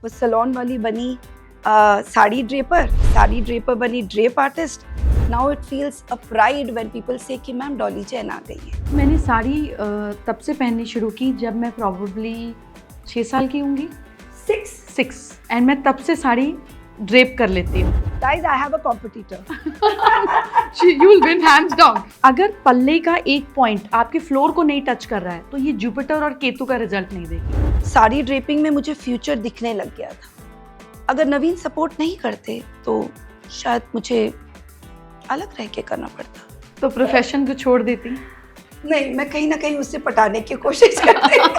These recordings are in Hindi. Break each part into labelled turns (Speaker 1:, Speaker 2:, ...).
Speaker 1: वो सलोन वाली बनी साड़ी ड्रेपर बनी drape artist. Now it feels a pride when people से कि मैम डॉली जैन आ गई है.
Speaker 2: मैंने साड़ी तब से पहननी शुरू की जब मैं प्रॉबली 6 साल की होंगी. 6 एंड मैं तब से साड़ी ड्रेप कर लेती हूँ.
Speaker 1: Guys, I have a competitor.
Speaker 2: You will win hands down. अगर पल्ले का एक पॉइंट आपके फ्लोर को नहीं टच कर रहा है तो ये जुपिटर और केतु का रिजल्ट नहीं देगी.
Speaker 1: साड़ी ड्रेपिंग में मुझे फ्यूचर दिखने लग गया था. अगर नवीन सपोर्ट नहीं करते तो शायद मुझे अलग रह के करना पड़ता.
Speaker 2: तो प्रोफेशन को छोड़ देती.
Speaker 1: नहीं, मैं कहीं ना कहीं उससे पटाने की कोशिश करती हूँ.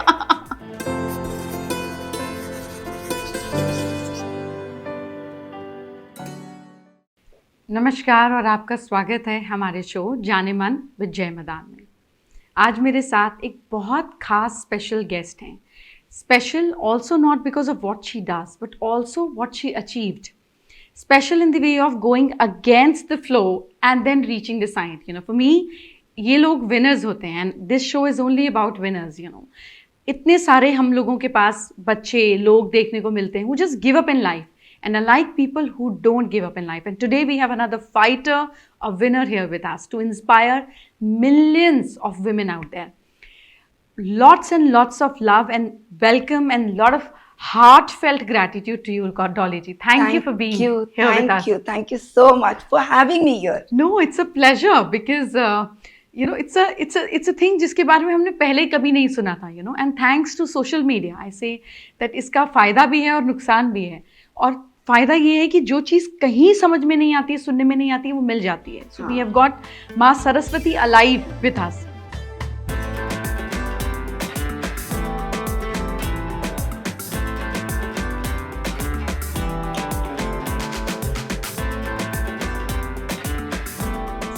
Speaker 2: नमस्कार और आपका स्वागत है हमारे शो जाने मन विद जय मदान में. आज मेरे साथ एक बहुत खास स्पेशल गेस्ट हैं. Special also not because of what she does but also what she achieved. Special in the way of going against the flow and then reaching the side. You know, for me ये लोग विनर्स होते हैं and this show is only about winners. You know, इतने सारे हम लोगों के पास बच्चे लोग देखने को मिलते हैं who just give up in life. And I like people who don't give up in life. And today we have another fighter, a winner here with us to inspire millions of women out there. Lots and lots of love and welcome and lot of heartfelt gratitude to you, Dolly ji. Thank you for being here with us.
Speaker 1: Thank you so much for having me here.
Speaker 2: No, it's a pleasure because you know it's a thing जिसके बारे में हमने पहले कभी नहीं सुना था. You know, and thanks to social media, I say that इसका फायदा भी है और नुकसान भी है. और फ़ायदा ये है कि जो चीज़ कहीं समझ में नहीं आती है, सुनने में नहीं आती है, वो मिल जाती है. सो वी हैव गॉट माँ सरस्वती अलाइव विथ अस.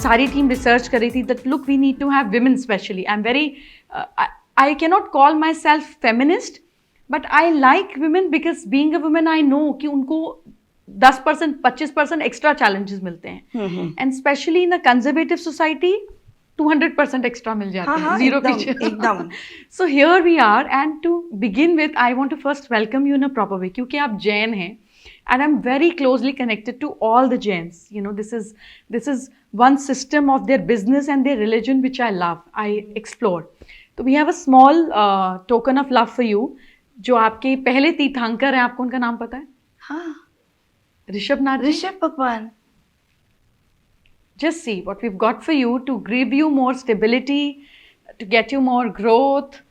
Speaker 2: सारी टीम रिसर्च कर रही थी that look we need to have women specially. I am very I can not call myself feminist but I like women because being a women I know कि उनको 10% 25% एक्स्ट्रा चैलेंजेस मिलते हैं and specially in a conservative society 200% extra मिल जाते हैं. जीरो पीछे
Speaker 1: एकदम.
Speaker 2: So here we are and to begin with I want to first welcome you in a proper way क्योंकि आप जैन हैं and I'm very closely connected to all the Jains. You know, this is one system of their business and their religion which I love. I explore. So we have a small token of love for you. जो आपके पहले तीर्थंकर हैं, आपको उनका नाम पता है?
Speaker 1: हाँ.
Speaker 2: ऋषभ नाथ.
Speaker 1: ऋषभ भगवान.
Speaker 2: Just see what we've got for you to give you more stability, to get you more growth,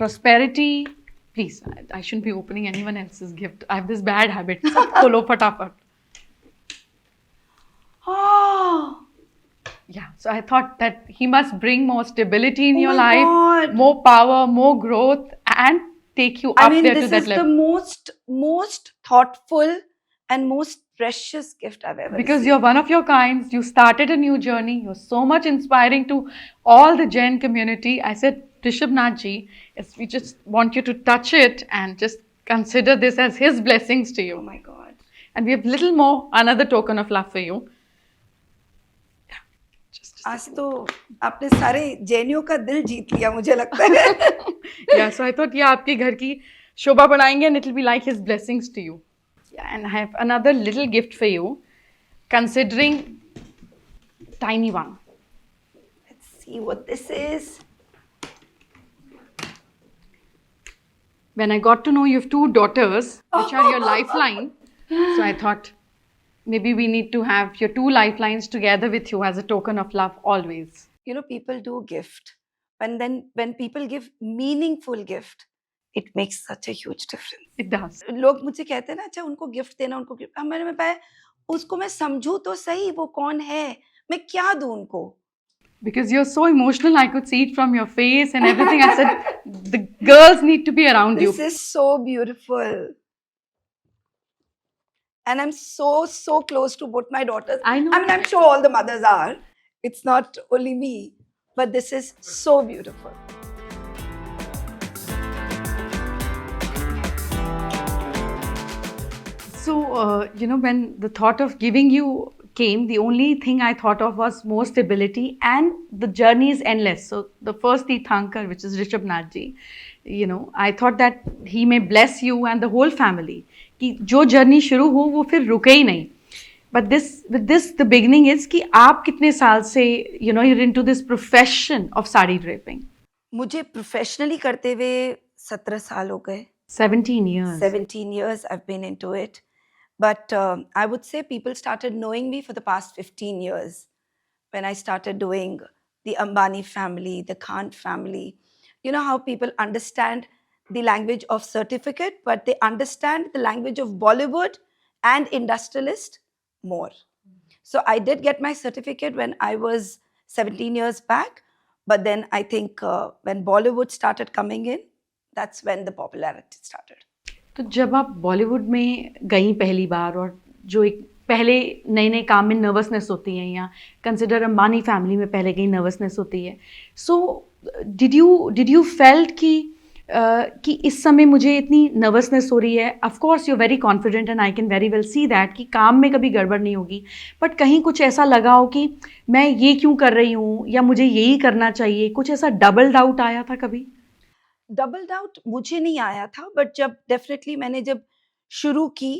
Speaker 2: prosperity. Please, I shouldn't be opening anyone else's gift. I have this bad habit. सब खोलो फटाफट.
Speaker 1: Oh.
Speaker 2: Yeah, so I thought that he must bring more stability in your
Speaker 1: my
Speaker 2: life,
Speaker 1: God.
Speaker 2: more power, more growth, and take you up there to that
Speaker 1: This is
Speaker 2: level.
Speaker 1: the most thoughtful and most precious gift I've ever
Speaker 2: Because
Speaker 1: received.
Speaker 2: you're one of your kinds, you started a new journey, you're so much inspiring to all the Jain community. I said, Rishabh Nath ji, yes, we just want you to touch it and just consider this as his blessings to you.
Speaker 1: Oh my God.
Speaker 2: And we have little more, another token of love for you. Yeah, just a
Speaker 1: आज तो आपने सारे जैनियों का दिल जीत लिया मुझे लगता है.
Speaker 2: yeah, so I thought ये आपके घर की शोभा बढ़ाएंगे and it will be like his blessings to you. Yeah, and I have another little gift for you, considering tiny one.
Speaker 1: Let's see what this is.
Speaker 2: When I got to know you have 2 daughters, which are your lifeline, so I thought maybe we need to have your 2 lifelines together with you as a token of love always.
Speaker 1: You know, people do gift, and then when people give meaningful gift, it makes such a huge difference.
Speaker 2: It does.
Speaker 1: लोग मुझे कहते हैं ना, अच्छा उनको गिफ्ट देना, उनको गिफ्ट. मैंने में पाया उसको मैं समझूं तो सही वो कौन है, मैं क्या दूं उनको.
Speaker 2: Because you're so emotional, I could see it from your face and everything. I said, the girls need to be around you.
Speaker 1: This is so beautiful. And I'm so close to both my daughters.
Speaker 2: I know.
Speaker 1: I mean, I'm sure all the mothers are. It's not only me. But this is so beautiful.
Speaker 2: So, you know, when the thought of giving you came, the only thing I thought of was more stability and the journey is endless. So, the first Tirthankar, which is Rishabh Nath ji, you know, I thought that he may bless you and the whole family कि जो जर्नी शुरू हो वो फिर रुके ही नहीं. But this the beginning is कि आप कितने साल से you know you're into this profession of sari draping?
Speaker 1: मुझे प्रोफेशनली करते हुए 17 साल हो गए.
Speaker 2: 17 years.
Speaker 1: 17 years I've been into it. But I would say people started knowing me for the past 15 years when I started doing the Ambani family, the Khan family. You know how people understand the language of certificate, but they understand the language of Bollywood and industrialist more. So I did get my certificate when I was 17 years back. But then I think when Bollywood started coming in, that's when the popularity started.
Speaker 2: तो जब आप बॉलीवुड में गई पहली बार और जो एक पहले नए नए काम में नर्वसनेस होती है या कंसिडर अंबानी फैमिली में पहले गई नर्वसनेस होती है, सो डिड यू फेल्ट कि इस समय मुझे इतनी नर्वसनेस हो रही है. Of course you are very confident and I can very well see that कि काम में कभी गड़बड़ नहीं होगी, बट कहीं कुछ ऐसा लगा हो कि मैं ये क्यों कर रही हूँ या मुझे यही करना चाहिए, कुछ ऐसा डबल डाउट आया था कभी?
Speaker 1: डबल डाउट मुझे नहीं आया था, बट जब डेफिनेटली मैंने जब शुरू की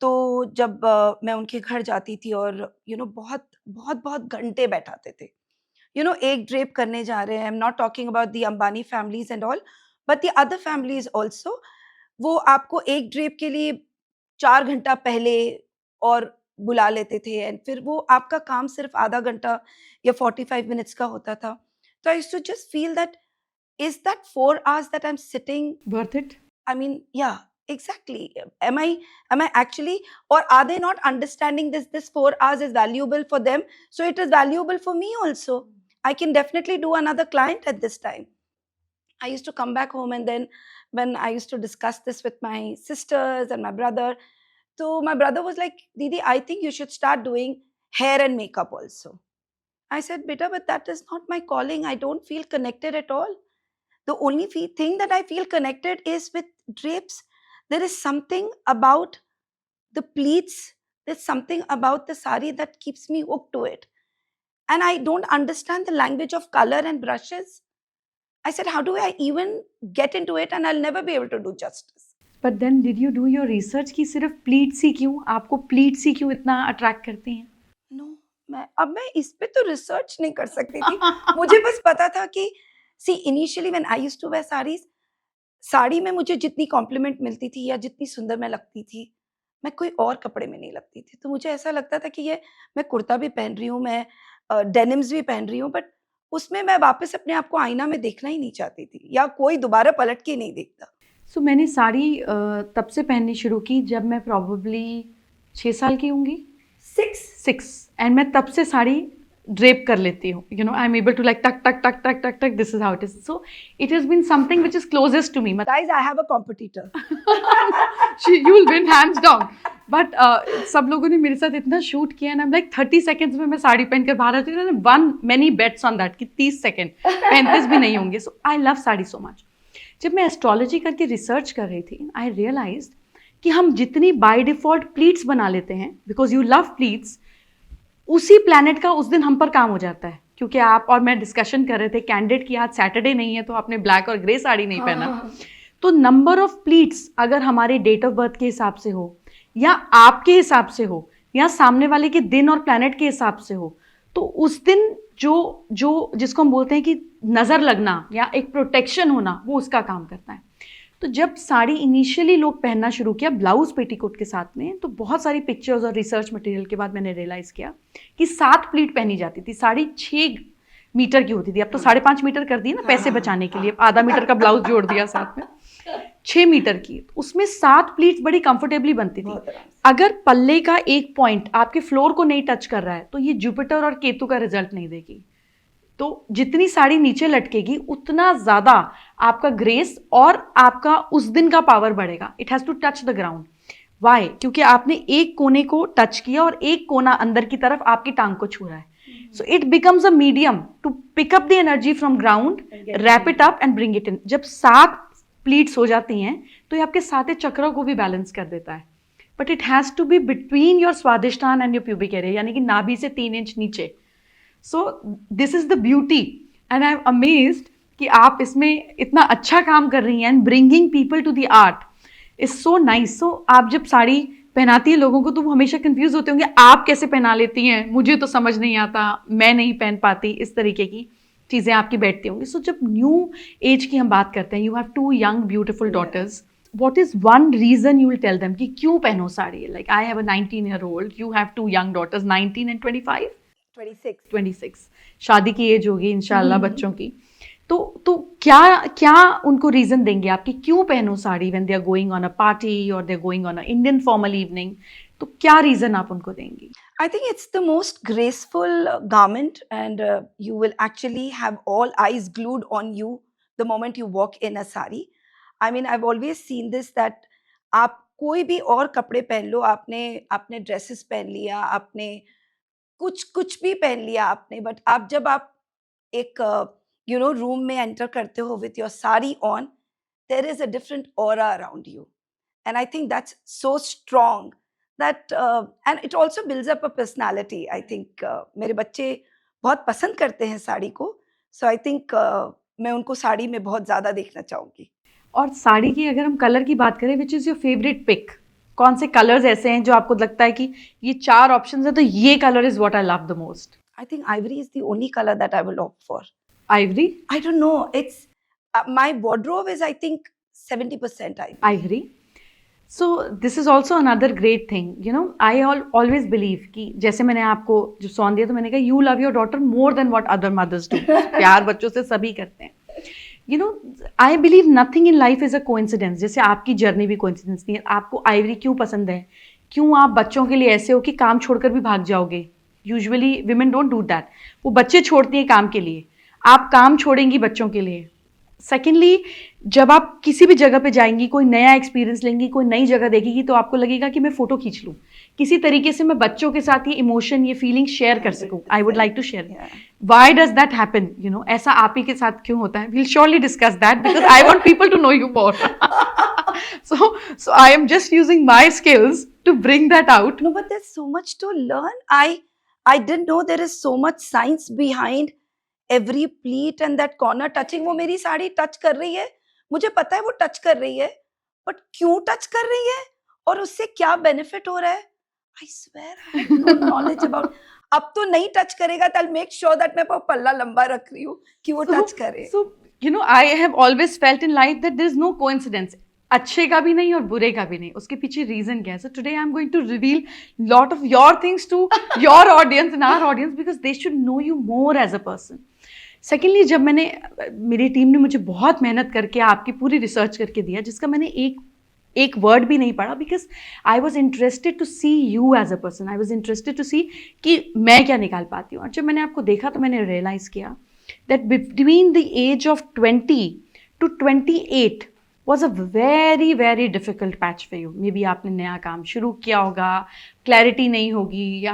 Speaker 1: तो जब मैं उनके घर जाती थी और बहुत बहुत बहुत घंटे बैठाते थे. एक ड्रेप करने जा रहे हैं. I am not talking about the Ambani families and all, but the other families also. वो आपको एक ड्रेप के लिए 4 घंटा पहले और बुला लेते थे, एंड फिर वो आपका काम सिर्फ आधा घंटा या 45 मिनट्स का होता था. तो I used to just feel that is that 4 hours that I'm sitting
Speaker 2: worth it?
Speaker 1: I mean, yeah, exactly. Am I actually, or are they not understanding this 4 hours is valuable for them, so it is valuable for me also. I can definitely do another client at this time. I used to come back home, and then when I used to discuss this with my sisters and my brother, so my brother was like, Didi, I think you should start doing hair and makeup also. I said, beta, but that is not my calling. I don't feel connected at all. The only thing that I feel connected is with drapes. There is something about the pleats, there's something about the sari that keeps me hooked to it. And I don't understand the language of color and brushes. I said, how do I even get into it? And I'll never be able to do justice.
Speaker 2: But then did you do your research कि सिर्फ प्लीट्स ही क्यों, आपको प्लीट्स ही क्यों इतना अट्रैक्ट करते हैं?
Speaker 1: No, मैं इस पे तो रिसर्च नहीं कर सकती थी. मुझे बस पता था कि see initially when I used to wear saris, sari में मुझे जितनी कॉम्प्लीमेंट मिलती थी या जितनी सुंदर मैं लगती थी, मैं कोई और कपड़े में नहीं लगती थी. तो मुझे ऐसा लगता था कि ये मैं कुर्ता भी पहन रही हूँ, मैं डेनिम्स भी पहन रही हूँ, बट उसमें मैं वापस अपने आप को आईना में देखना ही नहीं चाहती थी, या कोई दोबारा पलट के नहीं देखता.
Speaker 2: सो मैंने साड़ी तब से पहननी शुरू की जब मैं प्रॉबली 6 साल की होंगी, 6, एंड मैं तब से साड़ी ड्रेप कर लेती हूँ. You know, I am able to like tuck tuck tuck tuck tuck tuck, this is how it is. So it has been something which is closest to me.
Speaker 1: Guys, I have a competitor.
Speaker 2: You will win hands down. But सब लोगों ने मेरे साथ इतना शूट किया ना, लाइक 30 सेकेंड्स में मैं साड़ी पहन कर बाहर आती हूँ. One many bets on that कि 30 सेकेंड 35 भी नहीं होंगे. So I love sari so much. जब मैं एस्ट्रोलॉजी करके रिसर्च कर रही थी, आई रियलाइज्ड कि हम जितनी बाय डिफॉल्ट प्लीट्स बना लेते हैं, बिकॉज यू लव प्लीट्स, उसी प्लैनेट का उस दिन हम पर काम हो जाता है. क्योंकि आप और मैं डिस्कशन कर रहे थे कैंडिडेट की आज सैटरडे नहीं है तो आपने ब्लैक और ग्रे साड़ी नहीं पहना. तो नंबर ऑफ प्लीट्स अगर हमारे डेट ऑफ बर्थ के हिसाब से हो या आपके हिसाब से हो या सामने वाले के दिन और प्लैनेट के हिसाब से हो, तो उस दिन जो जिसको हम बोलते हैं कि नज़र लगना या एक प्रोटेक्शन होना, वो उसका काम करता है. तो जब साड़ी इनिशियली लोग पहनना शुरू किया ब्लाउज पेटीकोट के साथ में, तो बहुत सारी पिक्चर्स और रिसर्च मटेरियल के बाद मैंने रियलाइज़ किया कि 7 प्लीट पहनी जाती थी. साड़ी 6 मीटर की होती थी. अब तो 5.5 मीटर कर दी ना पैसे बचाने के लिए, आधा मीटर का ब्लाउज जोड़ दिया साथ में, 6 मीटर की. उसमें 7 प्लीट्स बड़ी कंफर्टेबली बनती थी. अगर पल्ले का एक पॉइंट आपके फ्लोर को नहीं टच कर रहा है तो ये जुपिटर और केतु का रिजल्ट नहीं देगी. तो जितनी साड़ी नीचे लटकेगी उतना ज़्यादा आपका ग्रेस और आपका उस दिन का पावर बढ़ेगा. It has to touch the ground. Why? क्योंकि आपने एक कोने को टच किया और एक कोना अंदर की तरफ आपकी टांग को छू रहा है. So it becomes a medium to pick up the energy from ground, wrap it up and bring it in. जब 7 प्लीट्स हो जाती हैं तो ये आपके 7 चक्रों को भी बैलेंस कर देता है. But it has to be between your Swadhisthana and your pubic area, यानी कि नाभि से 3 इंच नीचे. So this is the beauty, and I'm amazed कि आप इसमें इतना अच्छा काम कर रही हैं and bringing people to the art is so nice. So आप जब साड़ी पहनाती है लोगों को तो वो हमेशा कंफ्यूज होते होंगे आप कैसे पहना लेती हैं, मुझे तो समझ नहीं आता, मैं नहीं पहन पाती, इस तरीके की चीज़ें आपकी बैठती होंगी. सो जब न्यू एज की हम बात करते हैं, you have 2 young beautiful daughters, what is one reason you will tell them कि क्यों पहनो sari? Like I have a 19-year-old, you have 2 young daughters, 19 and 25.
Speaker 1: 26.
Speaker 2: 26 शादी की एज होगी इंशाल्लाह बच्चों की. तो क्या क्या उनको रीजन देंगे आप कि क्यों पहनो sari when they are going on a party और they are going on a Indian formal evening? तो क्या रीजन आप उनको देंगी?
Speaker 1: I think it's the most graceful garment, and you will actually have all eyes glued on you the moment you walk in a sari. I mean, I've always seen this that आप कोई भी और कपड़े पहन लो, आपने आपने ड्रेसेस पहन लिया, आपने कुछ कुछ भी पहन लिया आपने, बट आप जब आप एक रूम में एंटर करते हो with your sari on, there is a different aura around you. And I think that's so strong that and it also builds up a personality. I think मेरे बच्चे बहुत पसंद करते हैं साड़ी को, so I think मैं उनको साड़ी में बहुत ज़्यादा देखना चाहूँगी.
Speaker 2: और साड़ी की अगर हम कलर की बात करें, which is your favourite pick? कौन से कलर्स ऐसे हैं जो आपको लगता है कि ये 4 ऑप्शंस हैं तो ये colour is what I love the most?
Speaker 1: I think ivory is the only color that I will opt for.
Speaker 2: Ivory?
Speaker 1: I don't know. It's my wardrobe is I think 70% ivory.
Speaker 2: Ivory. So this is also another great thing. You know, I always believe कि जैसे मैंने आपको जब सौन दिया तो मैंने कहा you love your daughter more than what other mothers do. प्यार बच्चों से सभी करते हैं. You know, I believe nothing in life is a coincidence. जैसे आपकी जर्नी भी कोइंसिडेंस नहीं है. आपको आइवरी क्यों पसंद है? क्यों आप बच्चों के लिए ऐसे हो कि काम छोड़कर भी भाग जाओगे? Usually women don't do that. वो बच्चे छोड़ती हैं काम के लिए, आप काम छोड़ेंगी बच्चों के लिए. सेकेंडली, जब आप किसी भी जगह पे जाएंगी, कोई नया एक्सपीरियंस लेंगी, कोई नई जगह देखेगी, तो आपको लगेगा कि मैं फोटो खींच लूँ, किसी तरीके से मैं बच्चों के साथ ये इमोशन, ये फीलिंग शेयर कर सकूँ. I would like to share. Why does that happen? You know, ऐसा आप ही के साथ क्यों होता है? We'll surely discuss that because I want people to know you more. So I am just using my skills to bring that out.
Speaker 1: No, but there's so much to learn. I didn't know there is so much science behind every pleat and that corner touching. वो मेरी साड़ी टच कर रही है, मुझे पता है वो टच कर रही है, बट क्यों टच कर रही है और उससे क्या बेनिफिट हो रहा है? I swear I have no knowledge about. अब तो नहीं टच करेगा, तो I'll make sure that मैं पल्ला लंबा रख रही हूँ कि वो टच करे.
Speaker 2: So you know, I have always felt in life that there is no coincidence. अच्छे का भी नहीं और बुरे का भी नहीं, उसके पीछे रीजन क्या है? So today I'm going to reveal lot of your things to your audience and our audience because they should know you more as a person. Secondly, जब मेरी टीम ने मुझे बहुत मेहनत करके आपकी पूरी रिसर्च करके दिया, जिसका मैंने एक वर्ड भी नहीं पढ़ा, because I was interested to see you as a person. I was interested to see कि मैं क्या निकाल पाती हूँ. और जब मैंने आपको देखा तो मैंने रियलाइज़ किया that between the age of 20 to 28 was a very very difficult patch for you. May be आपने नया काम शुरू किया होगा, क्लैरिटी नहीं होगी,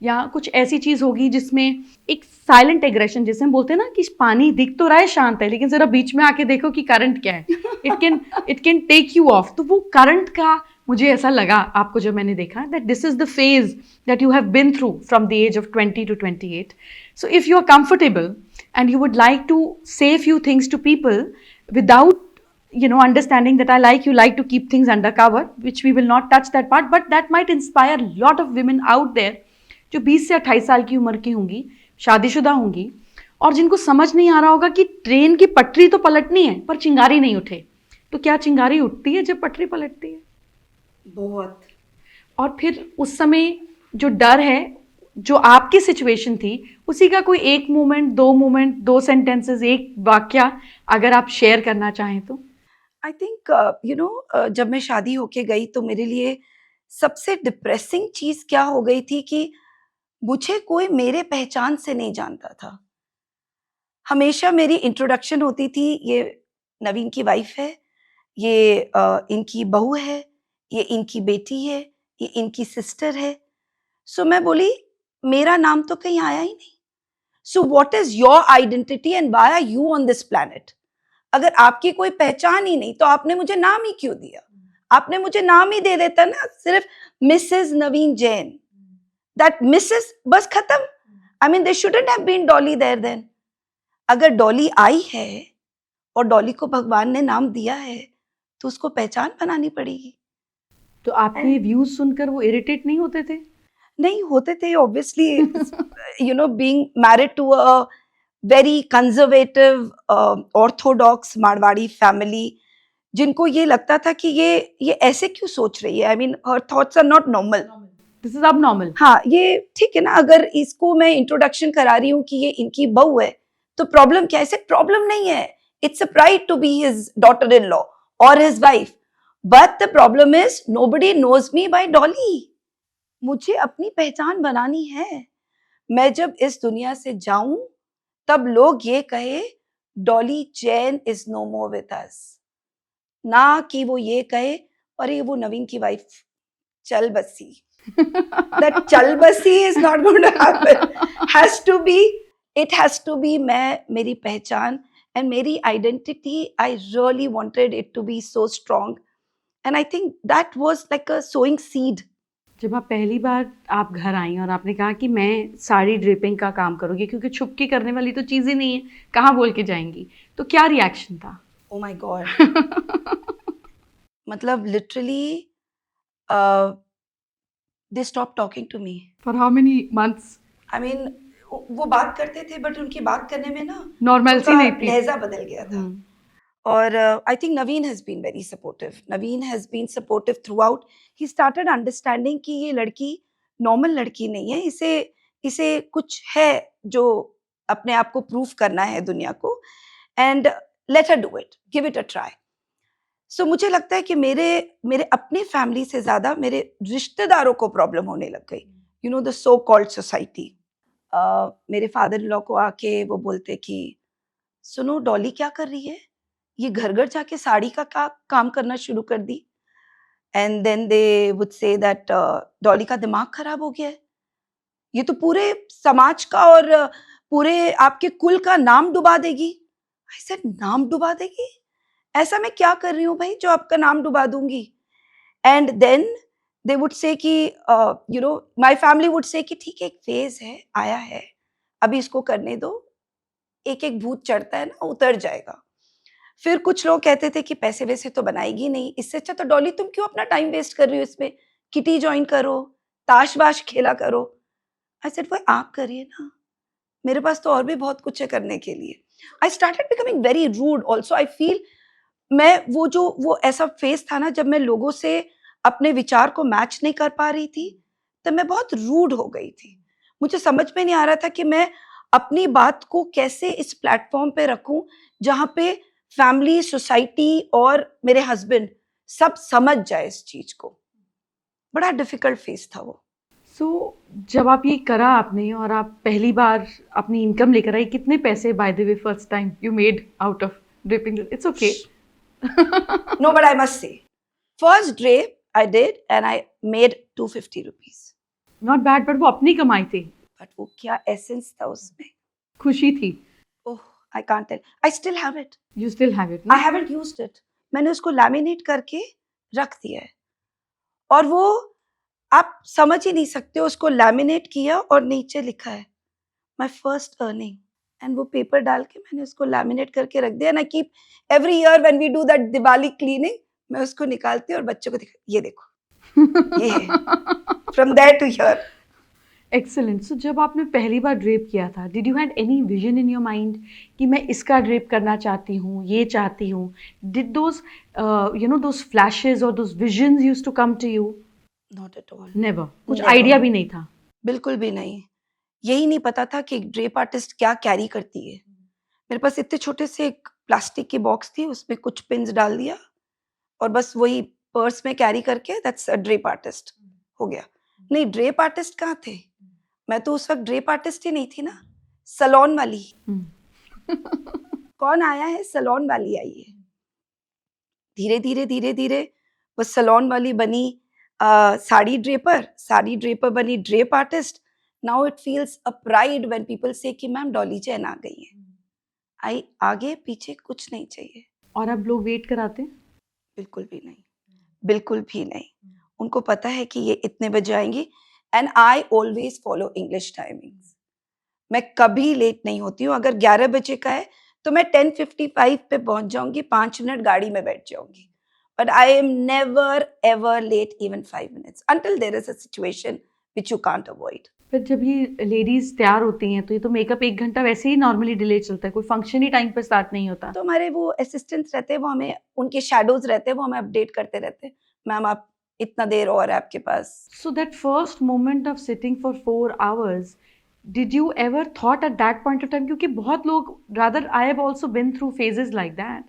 Speaker 2: या कुछ ऐसी चीज़ होगी जिसमें एक साइलेंट एग्रेशन, जैसे हम बोलते हैं ना कि पानी दिख तो रहा है शांत है, लेकिन ज़रा बीच में आके देखो कि करंट क्या है, it can take you off. तो वो करंट का मुझे ऐसा लगा आपको जब मैंने देखा that this is the phase that you have been through from the age of 20 to 28. So if you are comfortable and you would like to say few things to people without understanding that I like to keep things undercover, which we will not touch that part, but that might inspire a lot of women out there जो 20 से 28 साल की उम्र की होंगी, शादीशुदा होंगी, और जिनको समझ नहीं आ रहा होगा कि ट्रेन की पटरी तो पलटनी है पर चिंगारी नहीं उठे. तो क्या चिंगारी उठती है जब पटरी पलटती है?
Speaker 1: बहुत.
Speaker 2: और फिर उस समय जो डर है, जो आपकी सिचुएशन थी, उसी का कोई एक मोमेंट, 2 मोमेंट, 2 सेंटेंसेस, एक वाक्य अगर आप शेयर करना चाहें तो.
Speaker 1: आई थिंक जब मैं शादी होके गई तो मेरे लिए सबसे डिप्रेसिंग चीज़ क्या हो गई थी कि मुझे कोई मेरे पहचान से नहीं जानता था. हमेशा मेरी इंट्रोडक्शन होती थी, ये नवीन की वाइफ है, ये इनकी बहू है, ये इनकी बेटी है, ये इनकी सिस्टर है. सो मैं बोली मेरा नाम तो कहीं आया ही नहीं. So what is your identity and why are you on this planet? अगर आपकी कोई पहचान ही नहीं तो आपने मुझे नाम ही क्यों दिया? आपने मुझे नाम ही दे देता ना, सिर्फ Mrs Naveen Jain, that Mrs, बस खत्म. I mean they shouldn't have been Dolly there then. अगर डॉली आई है और डॉली को भगवान ने नाम दिया है तो उसको पहचान बनानी पड़ेगी।
Speaker 2: तो आपके व्यूज सुनकर वो इरिटेट नहीं होते थे?
Speaker 1: नहीं होते थे, obviously, you know, being married to a very conservative orthodox Marwari family, जिनको ये लगता था कि ये ऐसे क्यों सोच रही है, I mean her thoughts are not normal.
Speaker 2: This is abnormal.
Speaker 1: हाँ, ये ठीक है ना, अगर इसको मैं इंट्रोडक्शन करा रही हूँ कि ये इनकी बहू है तो प्रॉब्लम क्या है? ऐसे प्रॉब्लम नहीं है, it's a pride to be his daughter in law और his wife, but the problem is nobody knows me by Dolly. मुझे अपनी पहचान बनानी है। मैं जब इस दुनिया से जाऊं तब लोग ये कहे Dolly Jain is no more with us, ना कि वो ये कहे अरे वो नवीन की वाइफ चल बसी। That चल बसी is not going to happen. It has to be मैं, मेरी पहचान and मेरी identity. I really wanted it to be so strong, and I think that was like a sowing seed.
Speaker 2: जब आप पहली बार आप घर आई और आपने कहा कि मैं साड़ी ड्रेपिंग का काम करूँगी, क्योंकि छुप के करने वाली तो चीज़ें नहीं है, कहाँ बोल के जाएंगी, तो क्या रिएक्शन था?
Speaker 1: Oh my God. मतलब literally, they stopped talking to me.
Speaker 2: For how many months?
Speaker 1: I mean, वो बात करते थे बट उनकी बात करने में ना
Speaker 2: नॉर्मलसी
Speaker 1: उनका
Speaker 2: नहीं थी।
Speaker 1: लहजा बदल गया था। और I think Naveen has been very supportive, Naveen has been supportive throughout. He started understanding कि ये लड़की नॉर्मल लड़की नहीं है, इसे कुछ है जो अपने आप को प्रूव करना है दुनिया को, and let her do it, give it a try. So मुझे लगता है कि मेरे अपनी फैमिली से ज्यादा मेरे रिश्तेदारों को प्रॉब्लम होने लग गई, you know, the so called society. मेरे फादर इन लॉ को आके वो बोलते कि सुनो डॉली क्या कर रही है, ये घर घर जाके साड़ी का काम करना शुरू कर दी। And then they would say that Dolly का दिमाग खराब हो गया है, ये तो पूरे समाज का और पूरे आपके कुल का नाम डुबा देगी। आई सेड नाम डुबा देगी? ऐसा मैं क्या कर रही हूँ भाई जो आपका नाम डुबा दूंगी? एंड देन दे वुड से कि you no, my family would say कि ठीक है, एक फेज है, आया है, अभी इसको करने दो, एक एक भूत चढ़ता है ना, उतर जाएगा। फिर कुछ लोग कहते थे कि पैसे वैसे तो बनाएगी नहीं, इससे अच्छा तो डॉली तुम क्यों अपना टाइम वेस्ट कर रही हो इसमें, किटी ज्वाइन करो, ताश बाश खेला करो। आई सेड वो आप करिए ना, मेरे पास तो और भी बहुत कुछ है करने के लिए। I started becoming very rude also. I feel मैं वो ऐसा फेज था ना जब मैं लोगों से अपने विचार को मैच नहीं कर पा रही थी, तब मैं बहुत रूड हो गई थी। मुझे समझ में नहीं आ रहा था कि मैं अपनी बात को कैसे इस प्लेटफॉर्म पे रखूं जहाँ पे फैमिली, सोसाइटी और मेरे हस्बैंड सब समझ जाए इस चीज को। बड़ा डिफिकल्ट फेज था वो।
Speaker 2: सो जब आप ये करा आपने और आप पहली बार अपनी इनकम लेकर आई, कितने पैसे by the way first time you made out of draping? It's okay.
Speaker 1: No, but I must say, first drape I did and I made 250 rupees.
Speaker 2: Not bad, but वो अपनी कमाई थी,
Speaker 1: But वो क्या एसेंस था उसमें।
Speaker 2: खुशी थी।
Speaker 1: Oh, I can't tell. I still have it.
Speaker 2: You still have it?
Speaker 1: I haven't used it. मैंने उसको लैमिनेट करके रख दिया है और वो आप समझ ही नहीं सकते, उसको लैमिनेट किया और नीचे लिखा है माय फर्स्ट अर्निंग, एंड वो पेपर डाल के मैंने उसको लैमिनेट करके रख दिया। ना keep every year when we do that Diwali cleaning, मैं उसको निकालती हूँ और बच्चों को दिखा, ये देखो, ये है, from there to here.
Speaker 2: Excellent. So जब आपने पहली बार ड्रेप किया था, did you had any vision in your mind कि मैं इसका ड्रेप करना चाहती हूँ, ये चाहती हूँ? Did those you know those flashes और those visions used to come to you?
Speaker 1: Not at all,
Speaker 2: never? कुछ
Speaker 1: Never.
Speaker 2: आइडिया भी नहीं था?
Speaker 1: बिल्कुल भी नहीं। यही नहीं पता था कि एक ड्रेप आर्टिस्ट क्या कैरी करती है। मेरे पास इतने छोटे से एक प्लास्टिक की बॉक्स थी, उसमें कुछ पिन्स डाल दिया और बस वही पर्स में कैरी करके दैट्स अ ड्रेप आर्टिस्ट हो गया। नहीं, ड्रेप आर्टिस्ट कहाँ थे? मैं तो उस वक्त ड्रेप आर्टिस्ट ही नहीं थी ना, सलोन वाली। कौन आया है? सलोन वाली आई है। धीरे धीरे धीरे धीरे वो सलोन वाली बनी साड़ी ड्रेपर बनी drape artist. Now it feels a pride when people से कि मैम डॉली जैन आ गई है। आई आगे पीछे कुछ नहीं चाहिए।
Speaker 2: और अब लोग वेट कराते?
Speaker 1: बिल्कुल भी नहीं, बिल्कुल भी नहीं। उनको पता है कि ये इतने बजे आएंगी, and I always follow English timings. मैं कभी लेट नहीं होती हूँ। अगर 11 बजे का है तो मैं 10:55 पे पहुंच जाऊंगी, 5 मिनट गाड़ी में बैठ जाऊंगी, but I am never ever late even 5 minutes until there is a situation which you can't avoid.
Speaker 2: फिर जब ये लेडीज तैयार होती हैं तो ये तो मेकअप 1 घंटा वैसे ही नॉर्मली डिले चलता है, कोई फंक्शन ही टाइम पे स्टार्ट नहीं होता।
Speaker 1: तो हमारे वो असिस्टेंट्स रहते हैं, वो हमें उनके शैडोज रहते हैं, वो हमें अपडेट करते रहते हैं, मैम आप इतना देर और है आपके पास।
Speaker 2: So that first moment of sitting for 4 hours, did you ever thought at that point of time, क्योंकि बहुत लोग, rather I have also been through phases like that,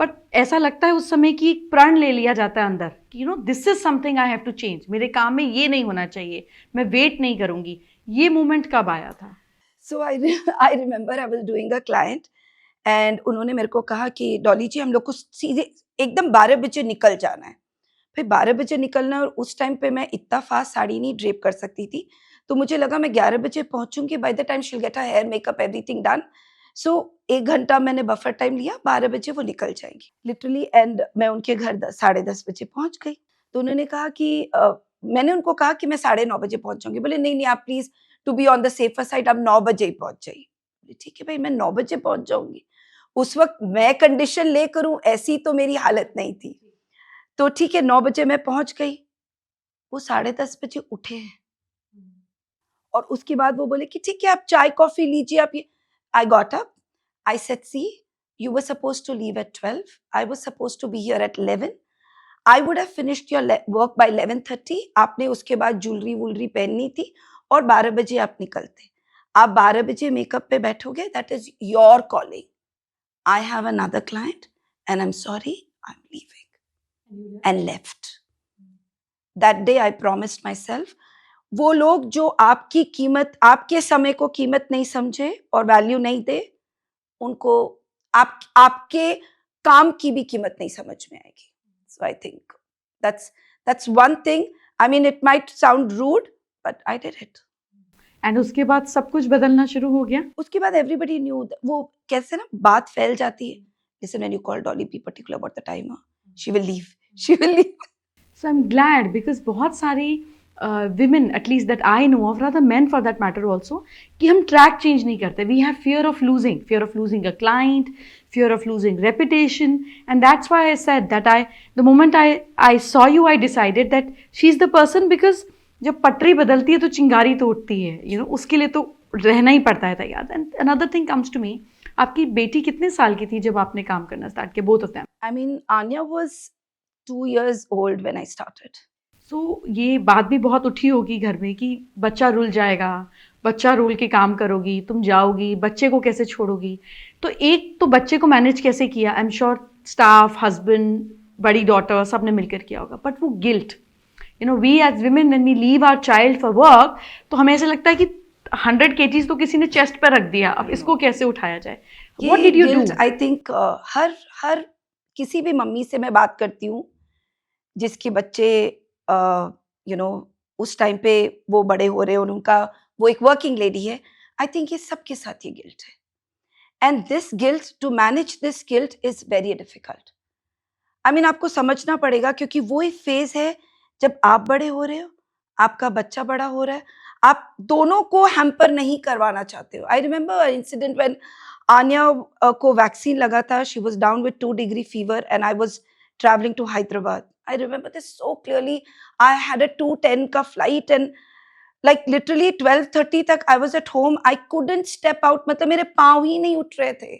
Speaker 2: but ऐसा लगता है उस समय कि एक प्रण ले लिया जाता है अंदर कि you know this is something I have to change, मेरे काम में ये नहीं होना चाहिए, मैं वेट नहीं करूंगी। ये मोमेंट कब आया था?
Speaker 1: So I remember I was doing a client and उन्होंने मेरे को कहा कि डॉली जी हम लोग को सीधे एकदम 12 बजे निकल जाना है। फिर 12 बजे निकलना है और उस टाइम पे मैं इतना फास्ट साड़ी नहीं ड्रेप कर सकती थी, तो मुझे लगा मैं 11 बजे पहुंचूंगी, by the time she will get her hair makeup everything done. So 1 घंटा मैंने बफर टाइम लिया, 12 बजे वो निकल जाएंगी लिटरली, एंड मैं उनके घर 10, 10:30 बजे पहुंच गई। तो उन्होंने कहा कि मैंने उनको कहा कि मैं 9:30 बजे पहुंच जाऊंगी। बोले नहीं नहीं आप please to be on the safer side आप 9 बजे ही पहुंच जाइए। बोले, ठीक है भाई मैं 9 बजे पहुंच जाऊंगी। उस वक्त मैं कंडीशन ले करूं ऐसी तो मेरी हालत नहीं थी। तो ठीक है 9 बजे मैं पहुंच गई, वो 10:30 बजे उठे हैं और उसके बाद वो बोले कि ठीक है आप चाय कॉफी लीजिए आप ये। I got up, I said see you were supposed to leave at 12, I was supposed to be here at 11, I would have finished your work by 11:30, आपने उसके बाद ज्वेलरी वुलरी पहननी थी और 12 बजे आप निकलते। आप 12 बजे मेकअप पे बैठोगे, that is your calling, I have another client and I am sorry I am leaving and left. That day I promised my self, वो लोग जो आपकी कीमत, आपके समय को कीमत नहीं समझे और वैल्यू नहीं दे, उनको आपके काम की भी कीमत नहीं समझ में आएगी। So I think that's one thing. I mean it might sound rude but I did it.
Speaker 2: And उसके बाद सब कुछ बदलना शुरू हो गया।
Speaker 1: उसके बाद everybody knew वो कैसे ना बात फैल जाती है। Listen, when you call Dolly, be particular about the timer. She will leave. She will leave.
Speaker 2: So I'm glad because बहुत सारी women at least that I know of, rather men for that matter also, कि हम track change नहीं करते. We have fear of losing a client, fear of losing reputation, and that's why I said that the moment I saw you, I decided that she's the person, because जब पटरी बदलती है तो चिंगारी तो उठती है, you know, उसके लिए तो रहना ही पड़ता है तैयार। And another thing comes to me, आपकी बेटी कितने साल की थी जब आपने काम करना स्टार्ट किया, both of them?
Speaker 1: I mean Anya was 2 years old when I started.
Speaker 2: सो ये बात भी बहुत उठी होगी घर में कि बच्चा रुल जाएगा, बच्चा रूल के काम करोगी, तुम जाओगी, बच्चे को कैसे छोड़ोगी। तो एक तो बच्चे को मैनेज कैसे किया, I am sure staff, husband, बड़ी डॉटर सबने मिलकर किया होगा, बट वो guilt, you know, we as women when we leave our child for work, तो हमें ऐसा लगता है कि 100 kgs तो किसी ने चेस्ट पर रख दिया, अब इसको कैसे उठाया जाए। What did you do?
Speaker 1: I think हर किसी भी मम्मी से मैं बात करती हूँ जिसके बच्चे यू नो उस टाइम पे वो बड़े हो रहे हैं और उनका वो एक वर्किंग लेडी है, आई थिंक ये सबके साथ ये गिल्ट है। And this guilt, to manage this guilt is very difficult. I mean आपको समझना पड़ेगा क्योंकि वो एक फेज है जब आप बड़े हो रहे हो, आपका बच्चा बड़ा हो रहा है, आप दोनों को हैम्पर नहीं करवाना चाहते हो। I remember incident when Anya को वैक्सीन लगा था, she was down with 2 degree fever and I was traveling to Hyderabad. I remember this so clearly. I had a 2:10 का flight and like literally 12:30 तक I was at home. I couldn't step out. मतलब मेरे पाँव ही नहीं उठ रहे थे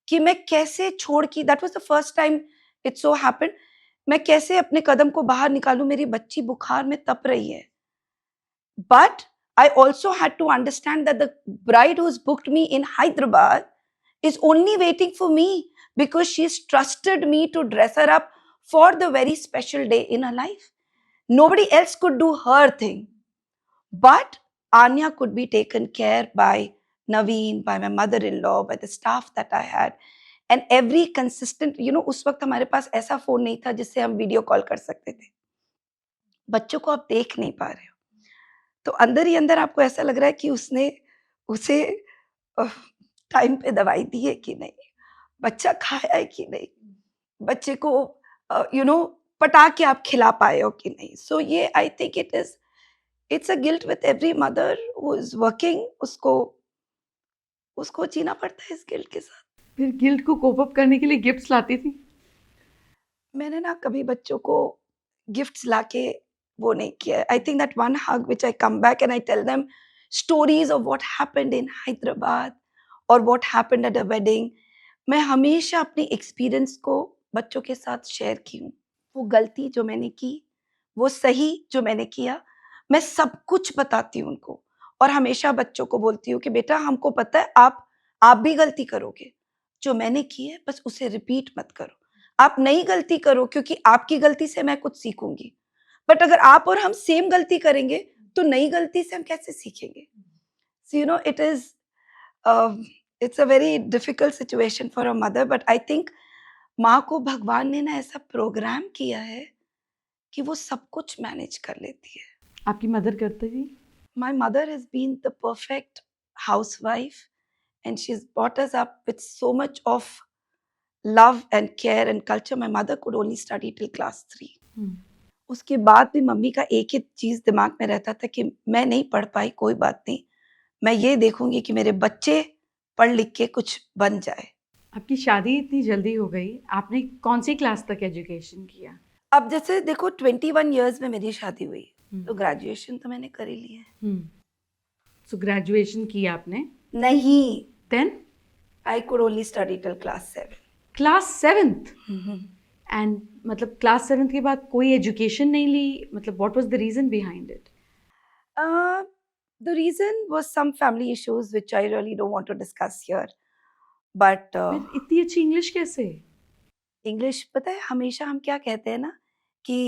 Speaker 1: कि मैं कैसे छोड़ की, that was the first time it so happened. मैं कैसे अपने कदम को बाहर निकालूं, मेरी बच्ची बुखार में तप रही है। But I also had to understand that the bride who's booked me in Hyderabad is only waiting for me because she's trusted me to dress her up for the very special day in her life. Nobody else could do her thing. But Anya could be taken care by Naveen, by my mother-in-law, by the staff that I had. And every consistent, you know, उस वक्त हमारे पास ऐसा फोन नहीं था जिससे हम वीडियो कॉल कर सकते थे। बच्चों को आप देख नहीं पा रहे हो, तो अंदर ही अंदर आपको ऐसा लग रहा है कि उसने उसे टाइम पे दवाई दी है कि नहीं, बच्चा खाया है कि नहीं, बच्चे को यू नो पटा के आप खिला पाए हो कि नहीं। सो ये I think it's a guilt with every mother who is working, उसको जीना पड़ता है इस गिल्ट के साथ।
Speaker 2: फिर गिल्ट को कोप अप करने के लिए गिफ्ट्स लाती थी?
Speaker 1: मैंने ना कभी बच्चों को गिफ्ट्स लाके वो नहीं किया। I think that one hug which I come back and I tell them stories of what happened in Hyderabad और what happened at a wedding. मैं हमेशा अपनी एक्सपीरियंस को बच्चों के साथ शेयर की हूँ। वो गलती जो मैंने की, वो सही जो मैंने किया, मैं सब कुछ बताती हूँ उनको और हमेशा बच्चों को बोलती हूँ कि बेटा हमको पता है आप भी गलती करोगे। जो मैंने की है बस उसे रिपीट मत करो। आप नई गलती करो क्योंकि आपकी गलती से मैं कुछ सीखूंगी। बट अगर आप और हम सेम गलती करेंगे तो नई गलती से हम कैसे सीखेंगे? So you know it's a very difficult situation for a mother, but I think माँ को भगवान ने ना ऐसा प्रोग्राम किया है कि वो सब कुछ मैनेज कर लेती है।
Speaker 2: आपकी मदर करती थी?
Speaker 1: My mother has been the perfect housewife and she's brought us up with so much of love and care and culture. My mother could only study till class 3. उसके बाद भी मम्मी का एक ही चीज़ दिमाग में रहता था कि मैं नहीं पढ़ पाई, कोई बात नहीं, मैं ये देखूंगी कि मेरे बच्चे पढ़ लिख के कुछ बन जाए।
Speaker 2: आपकी शादी इतनी जल्दी हो गई, आपने कौन सी क्लास तक एजुकेशन किया?
Speaker 1: अब जैसे देखो 21 इयर्स में मेरी शादी हुई, तो ग्रेजुएशन तो मैंने कर ही ली है।
Speaker 2: सो ग्रेजुएशन किया आपने?
Speaker 1: नहीं,
Speaker 2: then
Speaker 1: I could only study till class 7।
Speaker 2: Class 7th? एंड मतलब क्लास 7th के बाद कोई एजुकेशन नहीं ली? मतलब what was the reason behind it?
Speaker 1: The reason was some family issues which I really don't want to discuss here. But
Speaker 2: फिर इतनी अच्छी इंग्लिश कैसे?
Speaker 1: इंग्लिश पता है हमेशा हम क्या कहते हैं ना कि